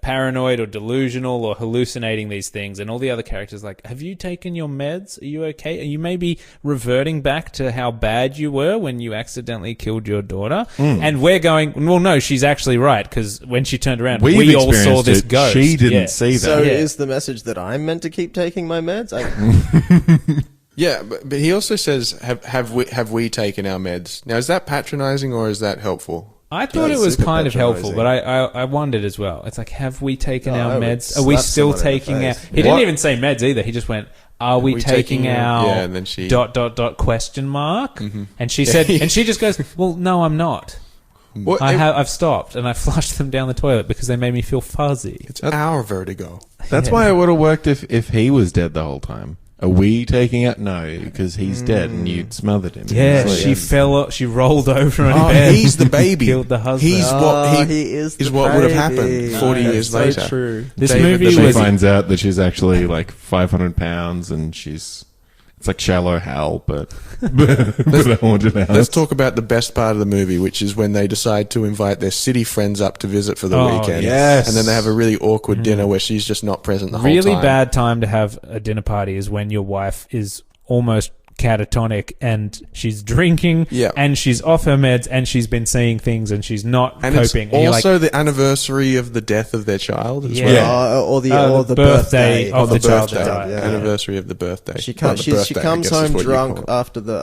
paranoid or delusional or hallucinating these things, and all the other characters like, have you taken your meds? Are you okay? Are you maybe reverting back to how bad you were when you accidentally killed your daughter? And we're going, well, no, she's actually right, because when she turned around, we all saw this ghost. She didn't see that. So is the message that I'm meant to keep taking my meds? Yeah, but he also says, "Have we taken our meds?" Now, is that patronising or is that helpful? I thought it was kind of helpful, but I wondered as well. It's like, have we taken our meds? Are we still taking our... He didn't even say meds either. He just went, are we taking our... Yeah, and then she... ... question mark? And she said... And she just goes, well, no, I'm not. What, I've stopped, and I flushed them down the toilet because they made me feel fuzzy. It's our vertigo. That's why it would have worked if he was dead the whole time. Are we taking out? No, because he's dead and you smothered him. Yeah, she fell. She rolled over in bed. He's the baby. Killed the husband. He's he is what would have happened 40 years so later. True. This David movie She was... finds out that she's actually like 500 pounds and she's... It's like shallow hell, but a haunted house. Let's talk about the best part of the movie, which is when they decide to invite their city friends up to visit for the weekend. Yes. And then they have a really awkward dinner where she's just not present the whole really time. bad time to have a dinner party is when your wife is almost catatonic and she's drinking and she's off her meds and she's been seeing things and she's not And coping. it's also the anniversary of the death of their child as well. Yeah. Or the birthday of the child birthday. that died. Yeah. Anniversary of the birthday. She Not comes. the birthday, She I comes guess is home what you drunk call it.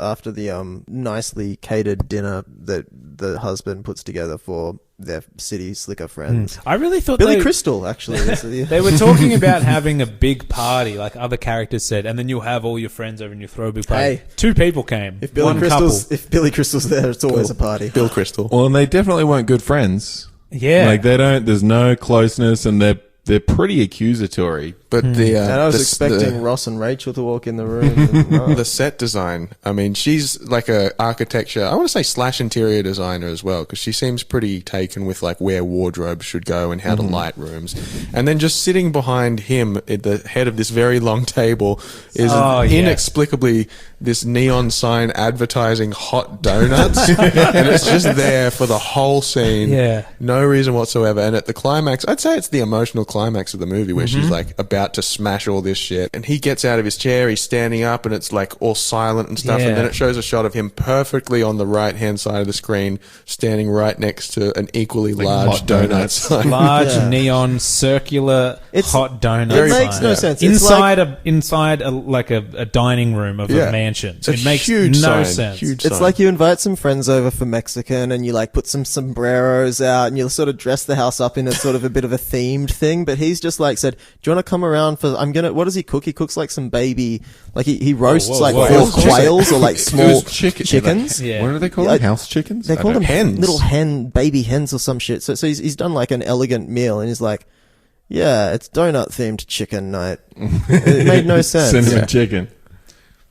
after the nicely catered dinner that the husband puts together for their city slicker friends. I really thought Billy Crystal, actually. they were talking about having a big party, like other characters said, and then you'll have all your friends over and you throw a big party. Hey. 2 people came. If Billy Crystal's there, it's always a party. Bill Crystal. Well, and they definitely weren't good friends. Yeah. Like there's no closeness and they're pretty accusatory. But the And I was expecting Ross and Rachel to walk in the room. And, the set design. I mean, she's like a architecture. I want to say / interior designer as well, because she seems pretty taken with like where wardrobes should go and how to light rooms. And then just sitting behind him at the head of this very long table is inexplicably this neon sign advertising hot donuts, and it's just there for the whole scene. Yeah. No reason whatsoever. And at the climax, I'd say it's the emotional climax of the movie where she's like about to smash all this shit, and he gets out of his chair, he's standing up, and it's like all silent and stuff, and then it shows a shot of him perfectly on the right hand side of the screen, standing right next to an equally large donut sign. Large neon circular hot donut. It makes no sense. It's Inside a dining room of a mansion. It's a it makes huge no sign. sense. Huge It's sign. like you invite some friends over for Mexican and you like put some sombreros out and you sort of dress the house up in a sort of a bit of a themed thing, but he's just like said, do you want to come around for, what does he cook? He cooks like some baby, like he roasts like 4 quails or like small chickens. Yeah. What are they called? House chickens? They call them hens. little baby hens or some shit. So he's done like an elegant meal and he's like, yeah, it's donut themed chicken night. It made no sense. Cinnamon chicken.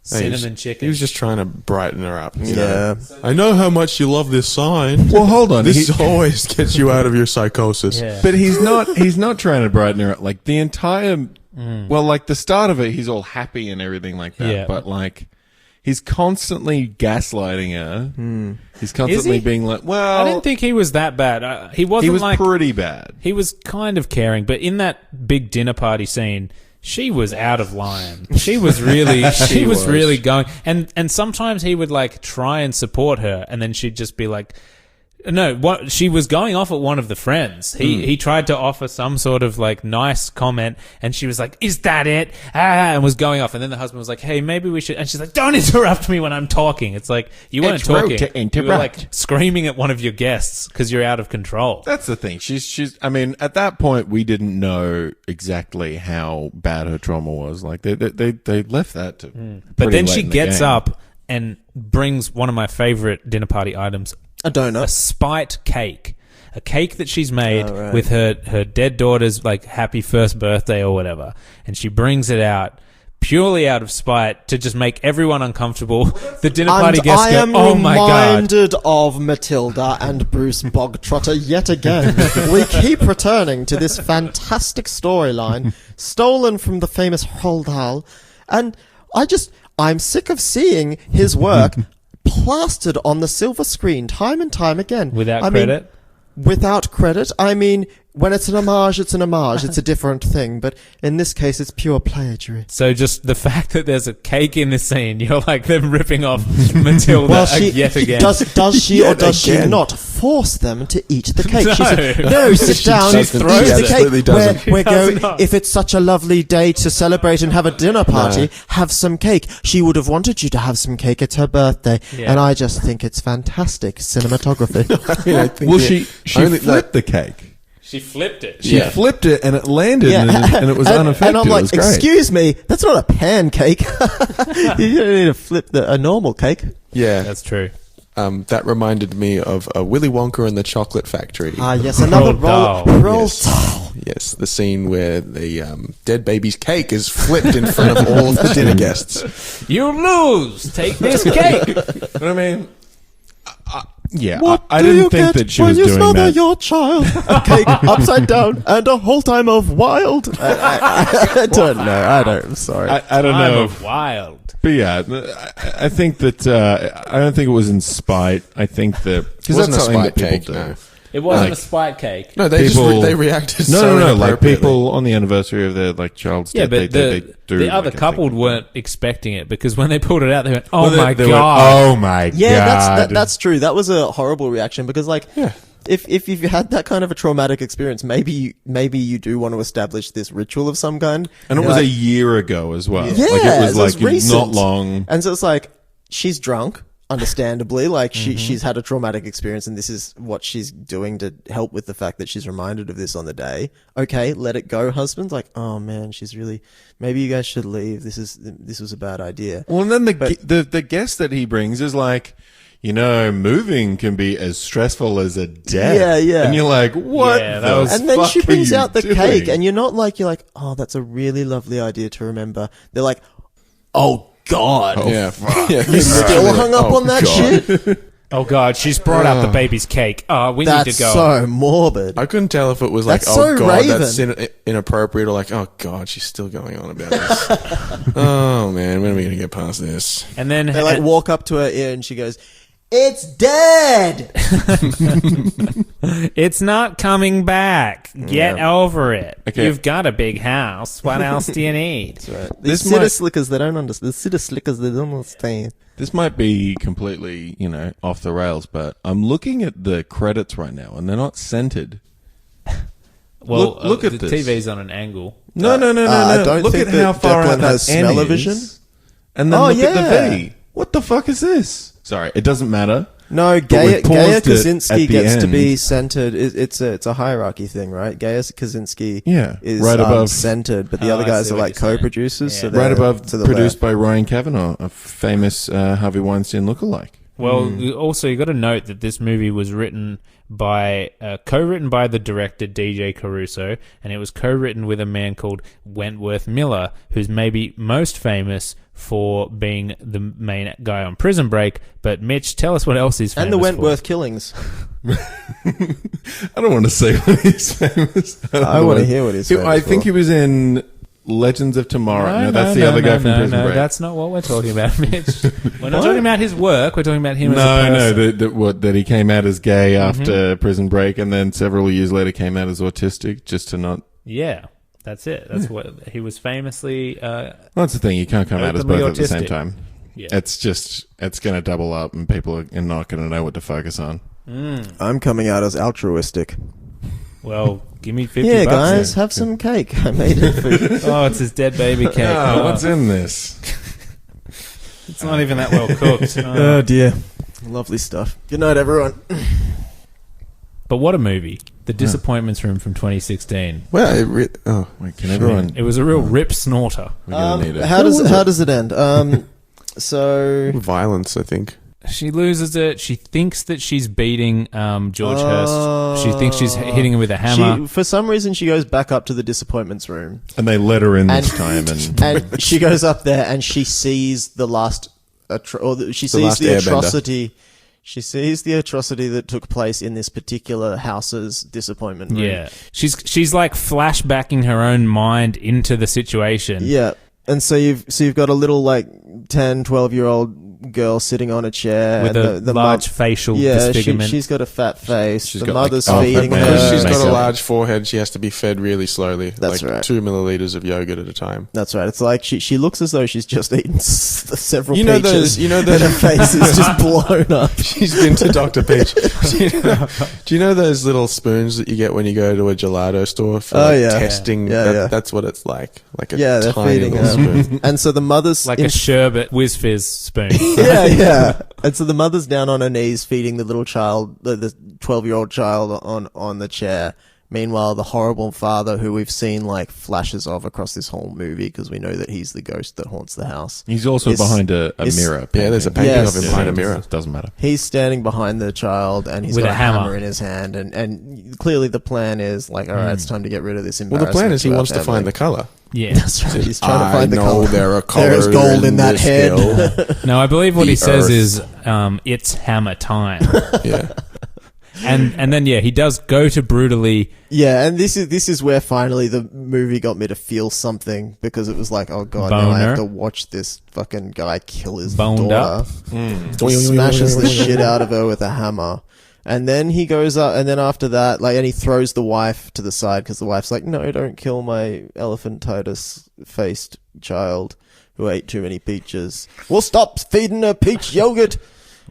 Cinnamon chicken. He was just trying to brighten her up. you Yeah. know. I know how much you love this sign. Well, hold on. This always gets you out of your psychosis. Yeah. But he's not trying to brighten her up. Like the entire, well, like the start of it, he's all happy and everything like that. Yeah. But like, he's constantly gaslighting her. He's constantly Is he? being like, well, I didn't think he was that bad. He wasn't he was like... pretty bad. He was kind of caring, but in that big dinner party scene, she was out of line. She was really, she was really going. And sometimes he would like try and support her, and then she'd just be like, No, what she was going off at one of the friends. He tried to offer some sort of like nice comment, and she was like, "Is that it?" And was going off. And then the husband was like, "Hey, maybe we should." And she's like, "Don't interrupt me when I'm talking." It's like you weren't It's rude talking. to interrupt. You were like screaming at one of your guests because you're out of control. That's the thing. She's. I mean, at that point, we didn't know exactly how bad her trauma was. Like they left that to. But then pretty she late in the gets game. up and brings one of my favorite dinner party items. A donut. A spite cake. A cake that she's made Oh, right. with her dead daughter's like happy first birthday or whatever. And she brings it out purely out of spite to just make everyone uncomfortable. The dinner party And guests I go, am "Oh my God." reminded of Matilda and Bruce Bogtrotter yet again. We keep returning to this fantastic storyline stolen from the famous Roald Dahl. And I'm sick of seeing his work plastered on the silver screen time and time again. Without I mean, credit? Without credit. I mean, when it's an homage, it's an homage. It's a different thing. But in this case, it's pure plagiarism. So just the fact that there's a cake in the scene, you're like them ripping off Matilda yet again. Does she or Yet does she again. not force them to eat the cake? No. She said, no, sit down, She eat throws the it. cake. Absolutely doesn't. We're Does going, not. if it's such a lovely day to celebrate and have a dinner party, have some cake. She would have wanted you to have some cake. It's her birthday. Yeah. And I just think it's fantastic cinematography. I mean, I think Well, it- she only- flipped the cake. She flipped it. She flipped it and it landed and it was unaffected. And I'm like, it was great. excuse me, that's not a pancake. You don't need to flip a normal cake. Yeah, That's true. that reminded me of Willy Wonka and the Chocolate Factory. Ah, yes, another Roald Dahl. Yes. Yes, the scene where the dead baby's cake is flipped in front of all of the dinner guests. You lose. Take this cake. But I mean, yeah, What I do didn't you think get that she when was you doing smother that. your child? A cake upside down and a whole time of wild. I don't know. I'm sorry. I don't know. I'm wild. But yeah, I think that I don't think it was in spite. I think that because Wasn't that's a something spite that people cake, do. no. It wasn't Like- a spite cake. No, they People- they reacted. No, so like inappropriately. people on the anniversary of their like child's Yeah, death. but they do the other like a couple thing. weren't expecting it because when they pulled it out, they went, "Oh Well, my they went, God!" oh my Yeah, god! that's true. That was a horrible reaction because, like, if you've had that kind of a traumatic experience, maybe you do want to establish this ritual of some kind. and it was Like, a year ago as well. yeah, like it was like recent. not long. And so it's like she's drunk, understandably. Like she's had a traumatic experience, and this is what she's doing to help with the fact that she's reminded of this on the day. Okay, let it go, husband's like, oh man, she's really. Maybe you guys should leave. This was a bad idea. Well, and then the guest that he brings is like, you know, moving can be as stressful as a death. Yeah, yeah. And you're like, what? Yeah, the that was- And then she fuck are brings you out the doing? cake, and you're like, oh, that's a really lovely idea to remember. They're like, oh God, Yeah, yeah. you still hung up on that shit? Oh God, she's brought out the baby's cake. We That's need to go. so morbid. I couldn't tell if it was like, That's oh so God, Raven. that's inappropriate, or like, oh God, she's still going on about this. Oh man, when are we going to get past this? And then They like walk up to her ear, and she goes, "It's dead." it's not coming back. Get over it. Okay. You've got a big house. What else do you need? These This city might- slickers, they don't understand. The city slickers, they don't understand. This might be completely, you know, off the rails, but I'm looking at the credits right now, and they're not centered. Well, Look at the this. TV's on an angle. No. I don't Look think at how that far Declan out that has N smell-o-vision. is. And then Oh, look at yeah. the V. What the fuck is this? Sorry, it doesn't matter. No, we've Gaia paused it Kaczynski at the gets to be end. centered. It's a hierarchy thing, right? Gaia Kaczynski Yeah, is right above- centered, but the Oh, other I guys see are what like you're saying. co-producers. Yeah. So they're Right above, to the produced left. by Ryan Kavanaugh, a famous Harvey Weinstein lookalike. Well, also you got to note that this movie was written by co-written by the director DJ Caruso, and it was co-written with a man called Wentworth Miller, who's maybe most famous for being the main guy on Prison Break. But Mitch, tell us what else he's famous And the for. Wentworth killings. I don't want to say what he's famous. I want to hear what he's famous I think for. he was in Legends of Tomorrow. No, that's the other guy from Prison Break. That's not what we're talking about, Mitch. We're not talking about his work. We're talking about him as a No, person. that he came out as gay after Prison Break, and then several years later came out as autistic, just to not. Yeah, that's it. That's what he was famously. That's the thing. You can't come out as Openly both at the same autistic. time. Yeah. It's going to double up, and people are not going to know what to focus on. I'm coming out as altruistic. Well, give me 50 Yeah, bucks guys, then. have some cake. I made it for you. Oh, it's his dead baby cake. Oh, what's in this? It's not even that well cooked. Oh, dear. Lovely stuff. Good night, everyone. But what a movie. The Disappointments Room from 2016. Well, Wait, can everyone? It was a real rip snorter. We're gonna need it. How does it end? So violence, I think. She loses it. She thinks that she's beating George Hurst. She thinks she's hitting him with a hammer. for some reason she goes back up to the disappointments room, And they let her in this time, and and she goes up there and she sees the last she sees last the airbender. atrocity. She sees the atrocity that took place in this particular house's disappointment room. Yeah. She's like flashbacking her own mind into the situation. Yeah. And so you've got a little like 10, 12-year-old girl sitting on a chair With and a large facial disfigurement. she's got a fat face. She's the got, mother's like, feeding man. her. Because she's got a makeup. large forehead, she has to be fed really slowly. That's like right. 2 milliliters of yogurt at a time. That's right. It's like she looks as though she's just eaten several You know peaches. those- you know and those- her face is just blown up. She's been to Dr. Peach. Do you know those little spoons that you get when you go to a gelato store for testing? Yeah. That's what it's like. Like a Yeah, they're tiny feeding little her. spoon. And so the mother's Like a sherbet whiz fizz spoon. yeah. And so the mother's down on her knees feeding the little child, the 12-year-old child on the chair. Meanwhile, the horrible father, who we've seen like flashes of across this whole movie, because we know that he's the ghost that haunts the house. he's also Is- behind a is- mirror. Yeah, there's a painting Yes. of him behind a mirror. Doesn't matter. He's standing behind the child and he's With got a a hammer. hammer in his hand, and clearly the plan is like, all right, it's time to get rid of this Well, embarrassment. the plan is he to our wants to family. find the color. Yeah. That's right. He's trying to find the know color. there are There's colors gold in that this head. hill. No, I believe what The he says earth. is, it's hammer time. Yeah. and then, he does go to brutally... Yeah, and this is where finally the movie got me to feel something, because it was like, oh god, now I have Boner. to watch this fucking guy kill his Boned daughter. He smashes the shit out of her with a hammer. And then he goes up, and then after that, like, and he throws the wife to the side, because the wife's like, no, don't kill my elephantitis-faced child who ate too many peaches. Well, stop feeding her peach yogurt!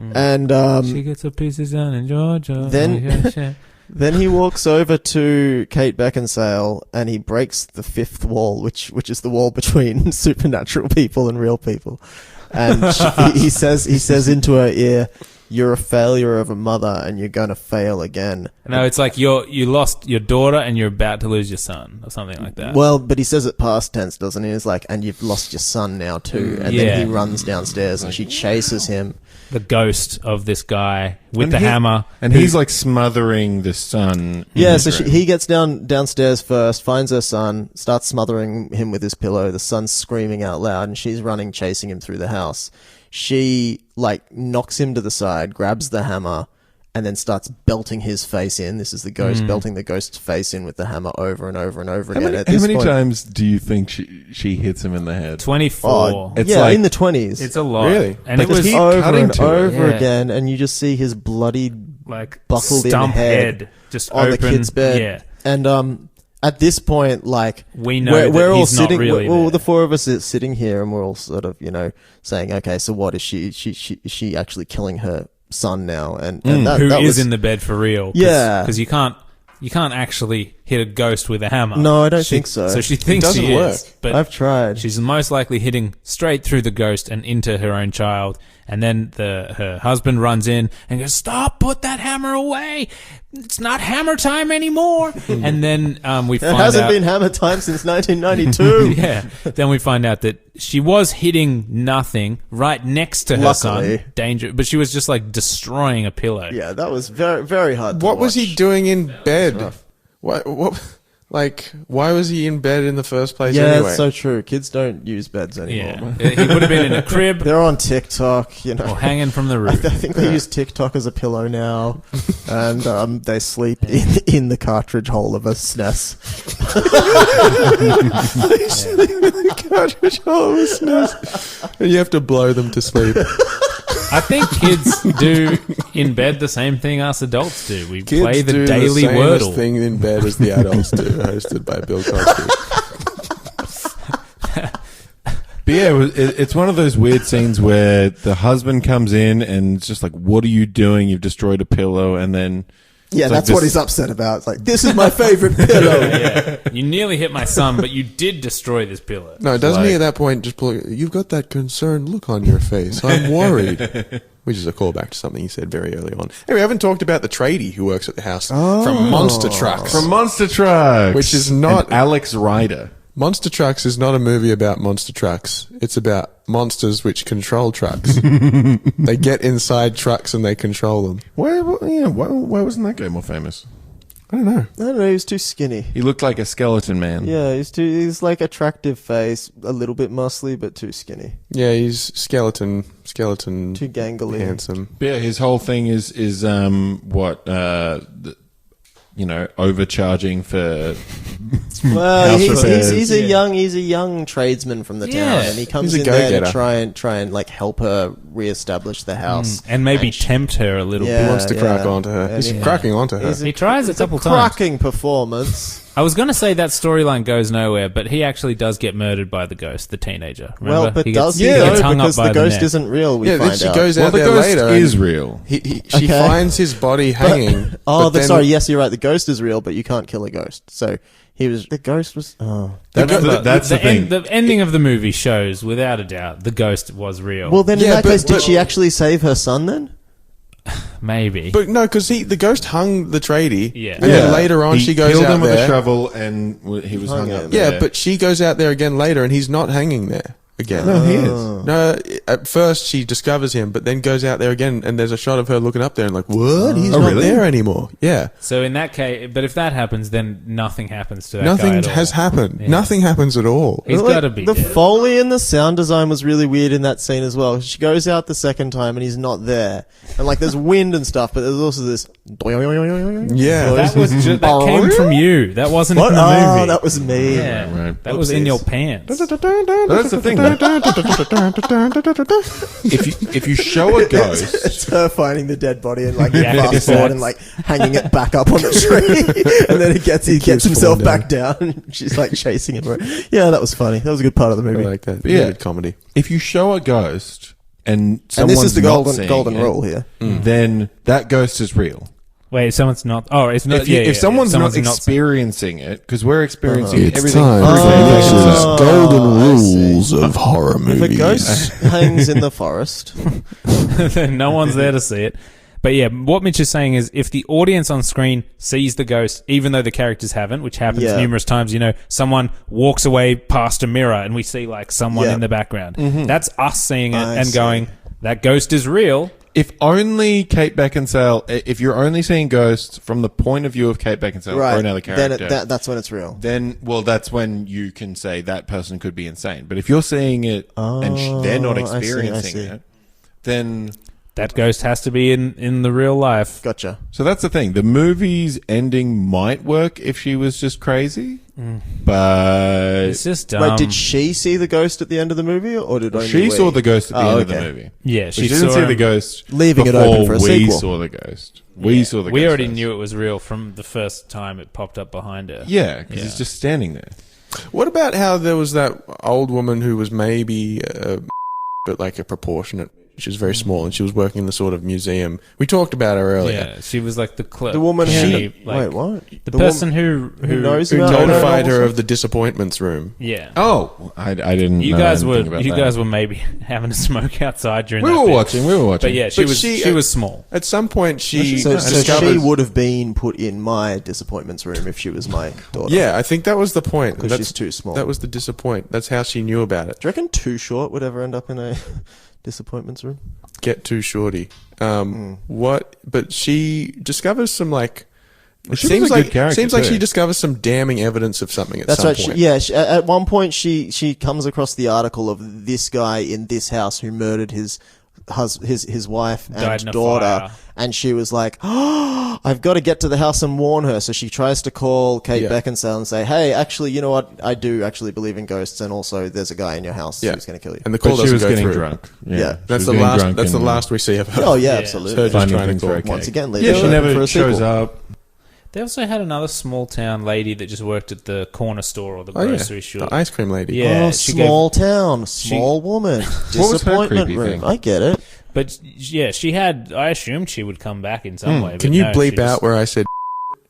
And, She gets her pieces down in Georgia. Then- Then he walks over to Kate Beckinsale and he breaks the fifth wall, which is the wall between supernatural people and real people. And he says into her ear, "You're a failure of a mother, and you're going to fail again." No, it's like you lost your daughter and you're about to lose your son, or something like that. Well, but he says it past tense, doesn't he? He's like, "And you've lost your son now too." And Yeah. then he runs downstairs and she chases him. The ghost of this guy with And the he- hammer. And he's like smothering the son. in Yeah, his so room. he gets downstairs first, finds her son, starts smothering him with his pillow. The son's screaming out loud, and she's running, chasing him through the house. She, like, knocks him to the side, grabs the hammer, and then starts belting his face in. This is the ghost belting the ghost's face in with the hammer over and over and over again. At How this many point- times do you think she hits him in the head? 24. Oh, It's yeah, like- in the 20s. It's a lot. Really? And it But was just over cutting and to it. over Yeah. again, and you just see his bloody like buckled in stump head just on open. the kid's bed. Yeah. And at this point, like, We know we're that all he's not sitting. really all there. the four of us are sitting here, and we're all sort of, saying, okay, so what is she? Is she actually killing her son now? And that, Who that is was, in the bed for real. Yeah. Because you can't actually hit a ghost with a hammer. No, I don't think so. So she thinks doesn't she work. is. But I've tried. she's most likely hitting straight through the ghost and into her own child. And then her husband runs in and goes, "Stop, put that hammer away. It's not hammer time anymore." And then we It find hasn't out... been hammer time since 1992. Yeah. Then we find out that she was hitting nothing right next to her Luckily. son. Danger. But she was just like destroying a pillow. Yeah, that was very, very hard to What was he watch. doing in bed? What? Like, why was he in bed in the first place Yeah, anyway? it's so true. Kids don't use beds anymore. Yeah. He would have been in a crib They're on TikTok, or hanging from the I roof. think they use TikTok as a pillow now, and they sleep in the cartridge hole of a SNES. Cartridge hole was nice. And you have to blow them to sleep. I think kids do in bed the same thing us adults do. We Kids play the do daily the samest Wordle. thing in bed as the adults do, hosted by Bill Cosby. Yeah, it's one of those weird scenes where the husband comes in and it's just like, what are you doing? You've destroyed a pillow. And then... Yeah, it's that's like what this- he's upset about. It's like, this is my favorite pillow. Yeah. You nearly hit my son, but you did destroy this pillow. No, doesn't Like- he at that point just pull, you've got that concerned look on your face. I'm worried. Which is a callback to something he said very early on. Hey, we haven't talked about the tradie who works at the house from Monster Trucks. From Monster Trucks. Which is not- And Alex Raido. Monster Trucks is not a movie about monster trucks. It's about monsters which control trucks. They get inside trucks and they control them. Why wasn't that guy more famous? I don't know. I don't know, he was too skinny. He looked like a skeleton man. Yeah, he's like attractive face, a little bit muscly, but too skinny. Yeah, he's skeleton, Too gangly. handsome. But yeah, his whole thing is overcharging for Well, house he's repairs. a young tradesman from the Yeah. town, and he comes He's a in there to go-getter. try and like help her reestablish the house. And maybe And she- tempt her a little Yeah. He wants to crack yeah. onto her. And He's he- cracking onto her. He's He tries a It's a couple times. cracking performance. I was going to say that storyline goes nowhere, but he actually does get murdered by the ghost, the teenager. Remember? Well, but he does gets, he he though? gets hung Because up by the ghost neck. isn't real. We Yeah, then find she out. goes Well, out the there ghost later. is and real. she Okay. finds his body hanging. Oh, but then- sorry. Yes, you're right. The ghost is real, but you can't kill a ghost. So the ghost was. Oh, That's the thing. The ending of the movie shows, without a doubt, the ghost was real. well, then in Yeah, that but- case, did but- she actually save her son then? Maybe. But no, because the ghost hung the tradie. Yeah. And then later on, He she goes killed out him with a there. shovel, and he was hung up. Yeah, there. but she goes out there again later, and he's not hanging there again. no, he is. No, at first she discovers him, but then goes out there again, and there's a shot of her looking up there and like, what? He's Oh, not really? there anymore. Yeah. So in that case, but if that happens, then nothing happens to that guy Nothing at all. has happened. Yeah. Nothing happens at all. He's Like, got to be the dead. Foley and the sound design was really weird in that scene as well. She goes out the second time and he's not there, and like there's wind and stuff, but there's also this. Yeah. That was that came from you. That wasn't What? in the movie. Oh, that was me. Yeah, Right. that was in your pants. That's the thing. If you show a ghost, It's her finding the dead body and like Yeah. fast forward and like hanging it back up on the tree, and then he gets himself falling back down. And she's like chasing him. Yeah, that was funny. That was a good part of the I movie. like that. Yeah. Good comedy. if you show a ghost and And someone's this is the not golden seeing it, rule here. then that ghost is real. Wait, someone's not. Oh, it's not. If someone's not seeing- experiencing it, because we're experiencing It's everything. time through for the Nexus ghost. Golden I see. Rules of Horror If Movies. a ghost hangs in the forest, no one's there to see it. But yeah, what Mitch is saying is if the audience on screen sees the ghost, even though the characters haven't, which happens Yeah. numerous times, someone walks away past a mirror and we see like someone Yeah. in the background. That's us seeing it I and see. going, that ghost is real. If only Kate Beckinsale, if you're only seeing ghosts from the point of view of Kate Beckinsale right? or another character, Then that's when it's real. then that's when you can say that person could be insane. But if you're seeing it and they're not I see, I experiencing see. it, then That ghost has to be in the real life. Gotcha. so that's the thing. The movie's ending might work if she was just crazy, but It's just dumb. Wait, did she see the ghost at the end of the movie, or did only she we? saw the ghost at the Oh, end of the okay. movie. Yeah, But she didn't saw see him. the ghost, Leaving it before open for a we sequel. saw the ghost. We saw the ghost. We already first. knew it was real from the first time it popped up behind her. Yeah, because Yeah. he's just standing there. What about how there was that old woman who was maybe, but like a proportionate, she was very small, and she was working in the sort of museum. We talked about her earlier. Yeah, she was like the The woman she, who wait, what? The person who knows Who about notified her also? of the disappointments room. Yeah. Oh, I didn't. You know guys anything about that. guys were maybe having a smoke outside during We that were bit. watching. But yeah, she But was she- she was small. At some point, she So discovered. she would have been put in my disappointments room if she was my daughter. Yeah, I think that was the point. because That's- she's too small. That was the disappoint. That's how she knew about it. Do you reckon Too Short would ever end up in a disappointments room? Get too shorty. What? But she discovers some like. It she was seems a like good character, seems like too. she discovers some damning evidence of something at That's some right. point. At one point, she comes across the article of this guy in this house who murdered his wife Died and in a daughter, fire. and she was like, "Oh, I've got to get to the house and warn her." So she tries to call Kate Yeah. Beckinsale and say, "Hey, actually, you know what? I do actually believe in ghosts, and also there's a guy in your house Yeah. who's going to kill you." And the call But she doesn't was go getting through. drunk. Yeah. She That's was the getting last. drunk That's the and last we see of her. Oh yeah, Yeah. absolutely. Her just finding trying to things call. very Once cake. again, leave Yeah, it she open never for a shows sequel. up. They also had another small town lady that just worked at the corner store or the Oh, yeah. grocery store. The ice cream lady. Yeah, Oh, she small town, small woman, was her disappointment creepy room. thing? I get it. But yeah, she had. I assumed she would come back in some way. But Can you no, bleep she just- out where I said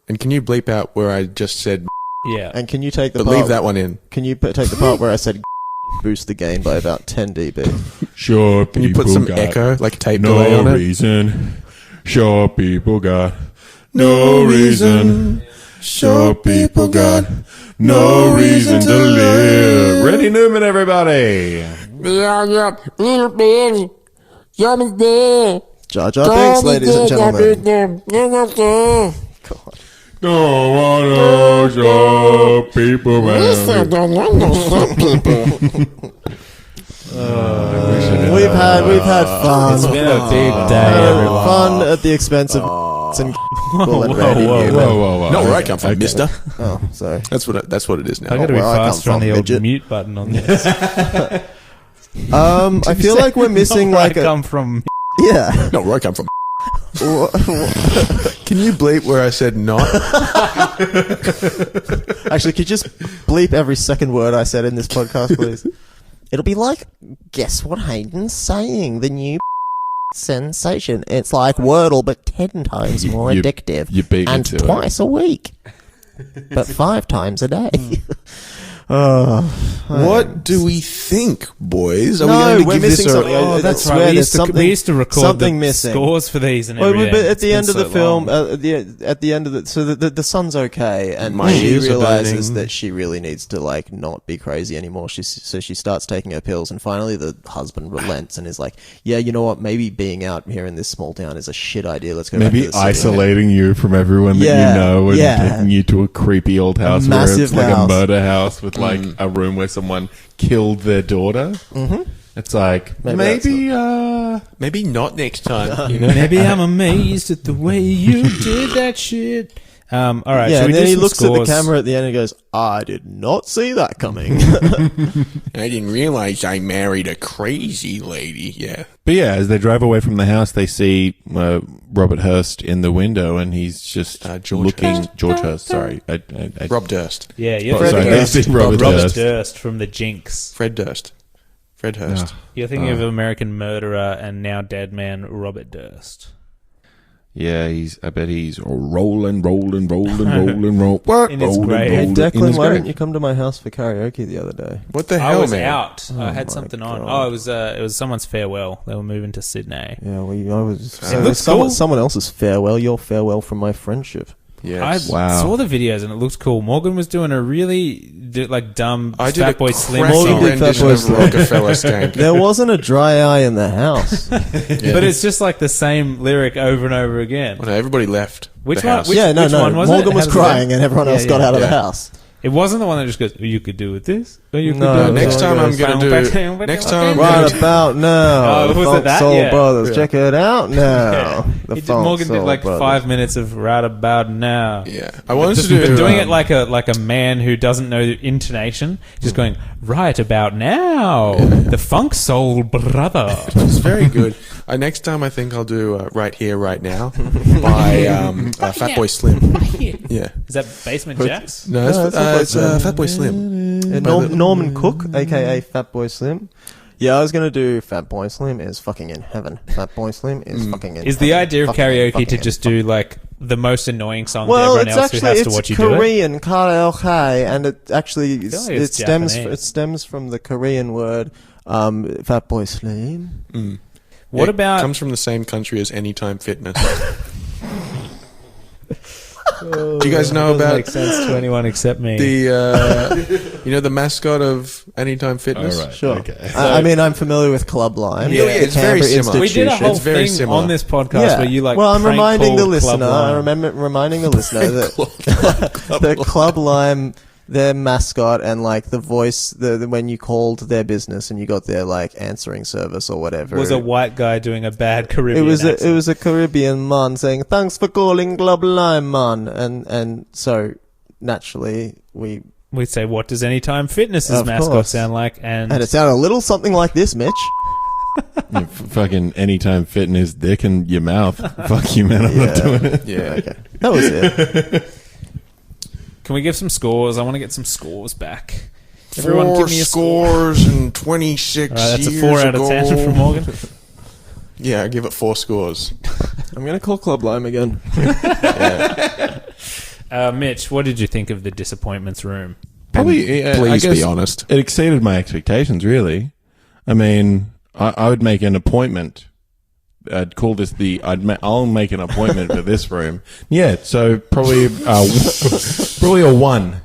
and can you bleep out where I just said Yeah. And can you take the but part, leave that one in? Can you take the part where I said boost the gain by about 10 dB? Sure, Can you put some echo, like tape no delay on it? reason. Sure, people got no reason. Sure, people got no reason to live. Randy Newman, everybody. Jar Jar Binks, ladies and gentlemen. God. No one knows your people, man. We've had fun. It's been a big day, everyone. Fun at the expense of and Whoa. Not where I come from, mister. Oh, sorry. That's what it is now. I got to be where I come faster on from, the old midget. mute button on this. I feel like we're missing Not where like I a come from. yeah. Not where I come from. Can you bleep where I said not? Actually, could you just bleep every second word I said in this podcast, please? It'll be like, guess what Hayden's saying? The new sensation. It's like Wordle, but 10 times more You- addictive. you beat me and to it. twice a week. But 5 times a day. Oh, What do we think, boys? Are No, we going to we're give missing this a... something. Oh, I that's swear right. We there's we used to record something the missing. scores for these and Well, everything. but at It's the been end of so the film, long. at the end of the, so the son's okay, and My she ears are realizes burning. that she really needs to like not be crazy anymore. So she starts taking her pills, and finally the husband relents and is like, "Yeah, you know what? Maybe being out here in this small town is a shit idea. Let's go back to Maybe the city." isolating you from everyone that Yeah, you know and yeah. taking you to a creepy old house where massive it's like house. a murder house with like a room where someone killed their daughter. Mm-hmm. It's like, Maybe Maybe not next time. You know? Maybe I'm amazed at the way you did that shit. All right, Yeah, should we and do then he some looks scores? at the camera at the end and goes, "I did not see that coming." I didn't realize I married a crazy lady. Yeah. But yeah, as they drive away from the house, they see Robert Hurst in the window, and he's just George looking. Hurst. George Hurst, sorry, Rob Durst. Yeah, you're Sorry, thinking they of see Robert Robert Durst. Durst from the Jinx. Fred Durst. Fred Hurst. You're thinking of American murderer and now dead man Robert Durst. Yeah, I bet he's rolling. What? In his Rolling, grave. Hey, rolling in Declan, his why grave. didn't you come to my house for karaoke the other day? What the I hell, was man? out. I had my something on. God. Oh, it was someone's farewell. They were moving to Sydney. Yeah, well, I was. It looks cool. Someone else's farewell. Your farewell from my friendship. Yes. I Wow. saw the videos and it looked cool. Morgan was doing a really dumb I did a Fatboy Slim crappy song. Morgan did rendition Fatboy of Slim. Rockefeller Skank. There wasn't a dry eye in the house. But it's just like the same lyric over and over again. Well, no, everybody left. Which the one? house. Which one was Morgan it? was How does it crying, go? and everyone else Yeah, got yeah. out of the Yeah. house. It wasn't the one that just goes, "You could do with this." Or you could No, do with next this. time I'm gonna do. Next time, Right about now, Oh, the was it Funk that? Soul Yeah. Brothers. Yeah. Check it out now. The Funk Morgan did Soul like Brothers. 5 minutes of right about now. Yeah, I wanted to But do. doing it like a man who doesn't know the intonation, just going right about now. The Funk Soul Brother. It's very good. Next time, I think I'll do Right Here, Right Now by Fatboy Slim. Yeah. Is that Basement Jacks? No, it's, it's Fatboy Slim. Norman Cook, aka Fatboy Slim. Yeah, I was gonna do Fatboy Slim is fucking in heaven. Fatboy Slim is fucking in. Is the heaven. idea of Fucking in, karaoke fucking to in, just fucking do in. like the most annoying song to Well, everyone it's else who actually has to it's watch you do it? Korean karaoke, and it actually feel like it it's stems Japanese. it stems from the Korean word Fatboy Slim. What It about comes from the same country as Anytime Fitness. Do you guys know Doesn't about make sense to anyone except me. the the mascot of Anytime Fitness? All right. Sure. Okay. I mean, I'm familiar with Club Lime. Yeah, the it's very Canberra similar. we did a Institution. whole It's very thing similar. on this podcast where you like. Well, I'm prank reminding the called Club listener. Lime. Reminding the listener that the Club Lime, their mascot, and like the voice, the when you called their business and you got their like answering service or whatever, was a white guy doing a bad it Caribbean was accent. it was a Caribbean man saying thanks for calling Club Lime, man, and so naturally We'd say, what does Anytime Fitness's Of mascot course. sound like? And it sounded a little something like this, Mitch. Fucking anytime fitting his dick in your mouth. Fuck you, man. I'm not doing it. Yeah. Okay. That was it. Can we give some scores? I want to get some scores back. Everyone, 4 give me a score. scores and 26 All right, that's a years 4 out of ago. 10 from Morgan. Yeah, I give it 4 scores. I'm going to call Club Lime again. Mitch, what did you think of The Disappointments Room? Probably, I Please guess be honest. It exceeded my expectations, really. I mean, I would make an appointment. I'd call this I'll make an appointment for this room. Yeah, so probably a 1.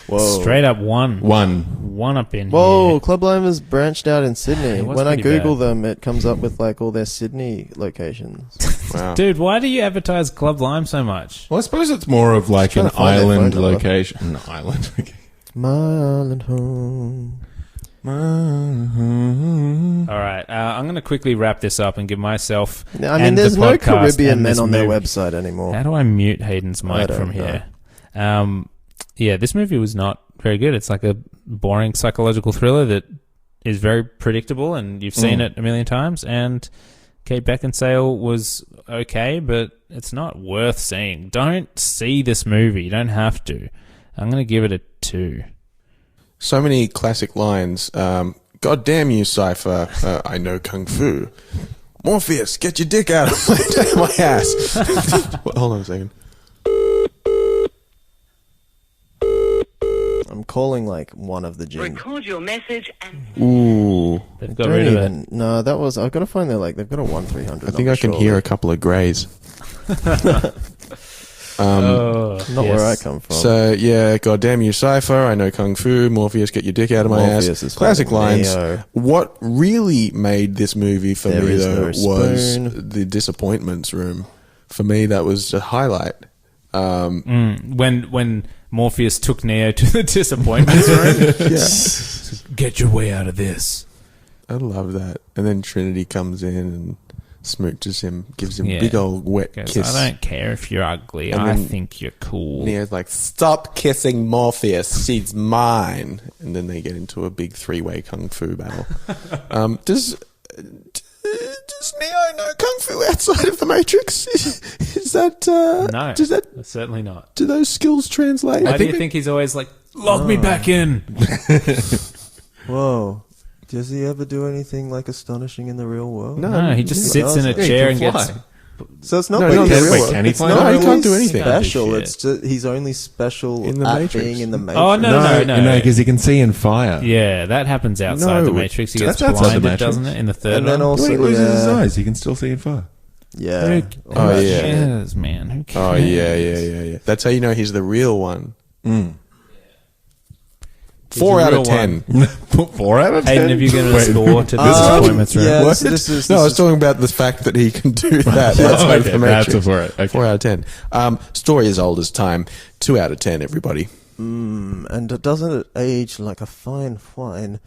Whoa. Straight up 1. 1. Up in Whoa, here. Club Lime is branched out in Sydney. It was When I pretty Google bad. them, it comes up with like all their Sydney locations. Wow. Dude, why do you advertise Club Lime so much? Well, I suppose it's more of like Just an trying to find their island phone number. location. An island. Okay. My island home. All right, I'm going to quickly wrap this up and give myself. I mean, and there's the no podcast Caribbean and men this on their movie. website anymore. How do I mute Hayden's I mic don't from here? Yeah, this movie was not very good. It's like a boring psychological thriller that is very predictable, and you've seen it a million times. And Kate Beckinsale was okay, but it's not worth seeing. Don't see this movie. You don't have to. I'm going to give it a 2. So many classic lines. God damn you, Cypher. I know Kung Fu. Morpheus, get your dick out of my ass. Hold on a second. I'm calling like one of the gyms. Record your message and Ooh. They've got rid of it. No, that was. I've got to find their like. They've got a 1-300. I think I can hear a couple of greys. Not where I come from. So, yeah, God damn you, Cypher. I know Kung Fu. Morpheus, get your dick out of my Morpheus ass. is Classic fucking lines. Neo. What really made this movie for There me, is though, no was spoon. the Disappointments Room. For me, that was a highlight. When Morpheus took Neo to the disappointments room. Get your way out of this. I love that. And then Trinity comes in and smooches him, gives him Yeah. a big old wet Goes, kiss. I don't care if you're ugly. And I then think you're cool. Neo's like, stop kissing Morpheus. She's mine. And then they get into a big 3-way Kung Fu battle. Does Neo know Kung Fu outside of the Matrix? Is that... No, Does that... certainly not. Do those skills translate? Why do you think he's always like, lock me back in? Whoa. Does he ever do anything like astonishing in the real world? No, he just Yeah, sits in a he chair can and gets... fly. So it's not No, like not he's in the real world. Can he it's fly? not No, he really can't do anything. special. Shit. It's just he's only special In the at Matrix. being in the Matrix. Oh, no. No, because he can see in fire. Yeah, that happens outside No, the Matrix. He gets that's outside the blinded, Matrix. doesn't it, in the third And then one? also When he loses his yeah, eyes, he can still see in fire. yeah. Who Oh, yeah. cares, man? Who cares? Oh, yeah. That's how you know he's the real one. 4 the out real of 10. 4 out of 10. Hayden, have you given a score to this disappointments room? yeah, What? this is No, I was talking about the fact that he can do that Oh, outside of okay, the that's Matrix. a 4. Okay. 4 out of 10. Story as old as time. 2 out of 10, everybody. And doesn't it age like a fine wine?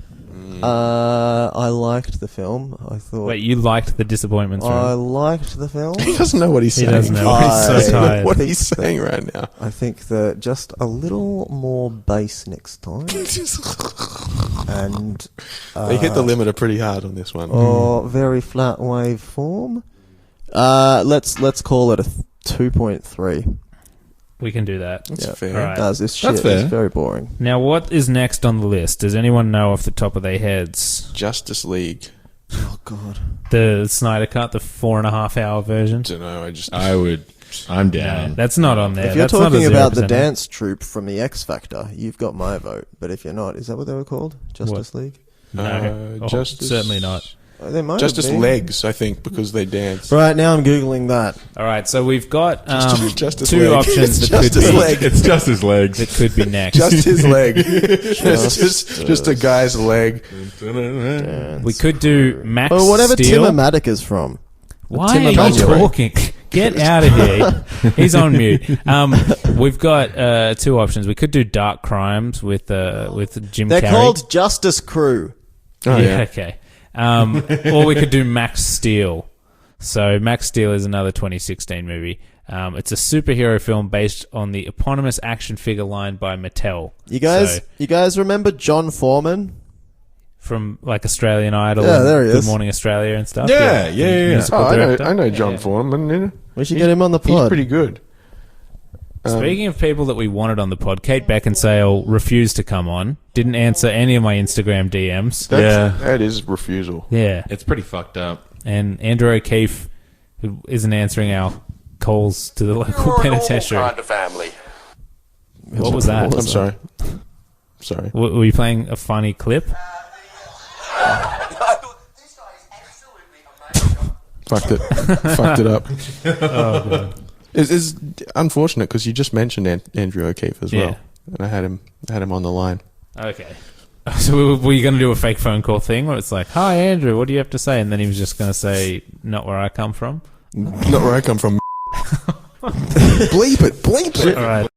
I liked the film. I thought Wait, you liked the disappointments room? I liked the film. He doesn't know what he's He saying. doesn't know. He's so tired. What he's saying right now. I think that just a little more bass next time, and They hit the limiter pretty hard on this one. or very flat wave form. Let's call it a 2.3. We can do that. That's Yeah. fair. All right. Does this shit? That's fair. It's very boring. Now, what is next on the list? Does anyone know off the top of their heads? Justice League. Oh God. The Snyder Cut, the 4.5-hour version? Don't know. I'm No, down. that's not on there. If you're That's not a talking about the 0%. dance troupe from the X Factor, you've got my vote. But if you're not, is that what they were called? Justice League? No. Oh, Justice- certainly not. They might Justice have been. Legs, I think, because they dance. Right now, I'm googling that. All right, so we've got Justice two Leg. options that Justice could be Leg. It's just his legs. that could be next. Just his leg. just a guy's leg. We could do Max Or whatever Steel. Timmatic is from. Why Tim are you Emanuel. talking? Get out of here. He's on mute. We've got 2 options. We could do Dark Crimes with Jim They're Carrey. called Justice Crew. Oh, yeah. Okay. Or we could do Max Steel. So Max Steel is another 2016 movie. It's a superhero film based on the eponymous action figure line by Mattel. You guys So, remember John Foreman? from like Australian Idol. Yeah, and there he Good is. Morning Australia and stuff. Yeah. Musical Oh, director. I know John Foreman. You know, We should get him on the he's pod. pretty good. Speaking of people that we wanted on the pod, Kate Beckinsale refused to come on. Didn't answer any of my Instagram DMs. That is refusal. Yeah. It's pretty fucked up. And Andrew O'Keefe, who isn't answering our calls to the local penitentiary. What was that? I'm sorry. Sorry. Were you playing a funny clip? Fucked it up. Oh, God. It's unfortunate because you just mentioned Andrew O'Keefe as well, Yeah. and I had him on the line. Okay. So were you going to do a fake phone call thing where it's like, "Hi, Andrew, what do you have to say?" And then he was just going to say, "Not where I come from." Not where I come from. Bleep it. All right.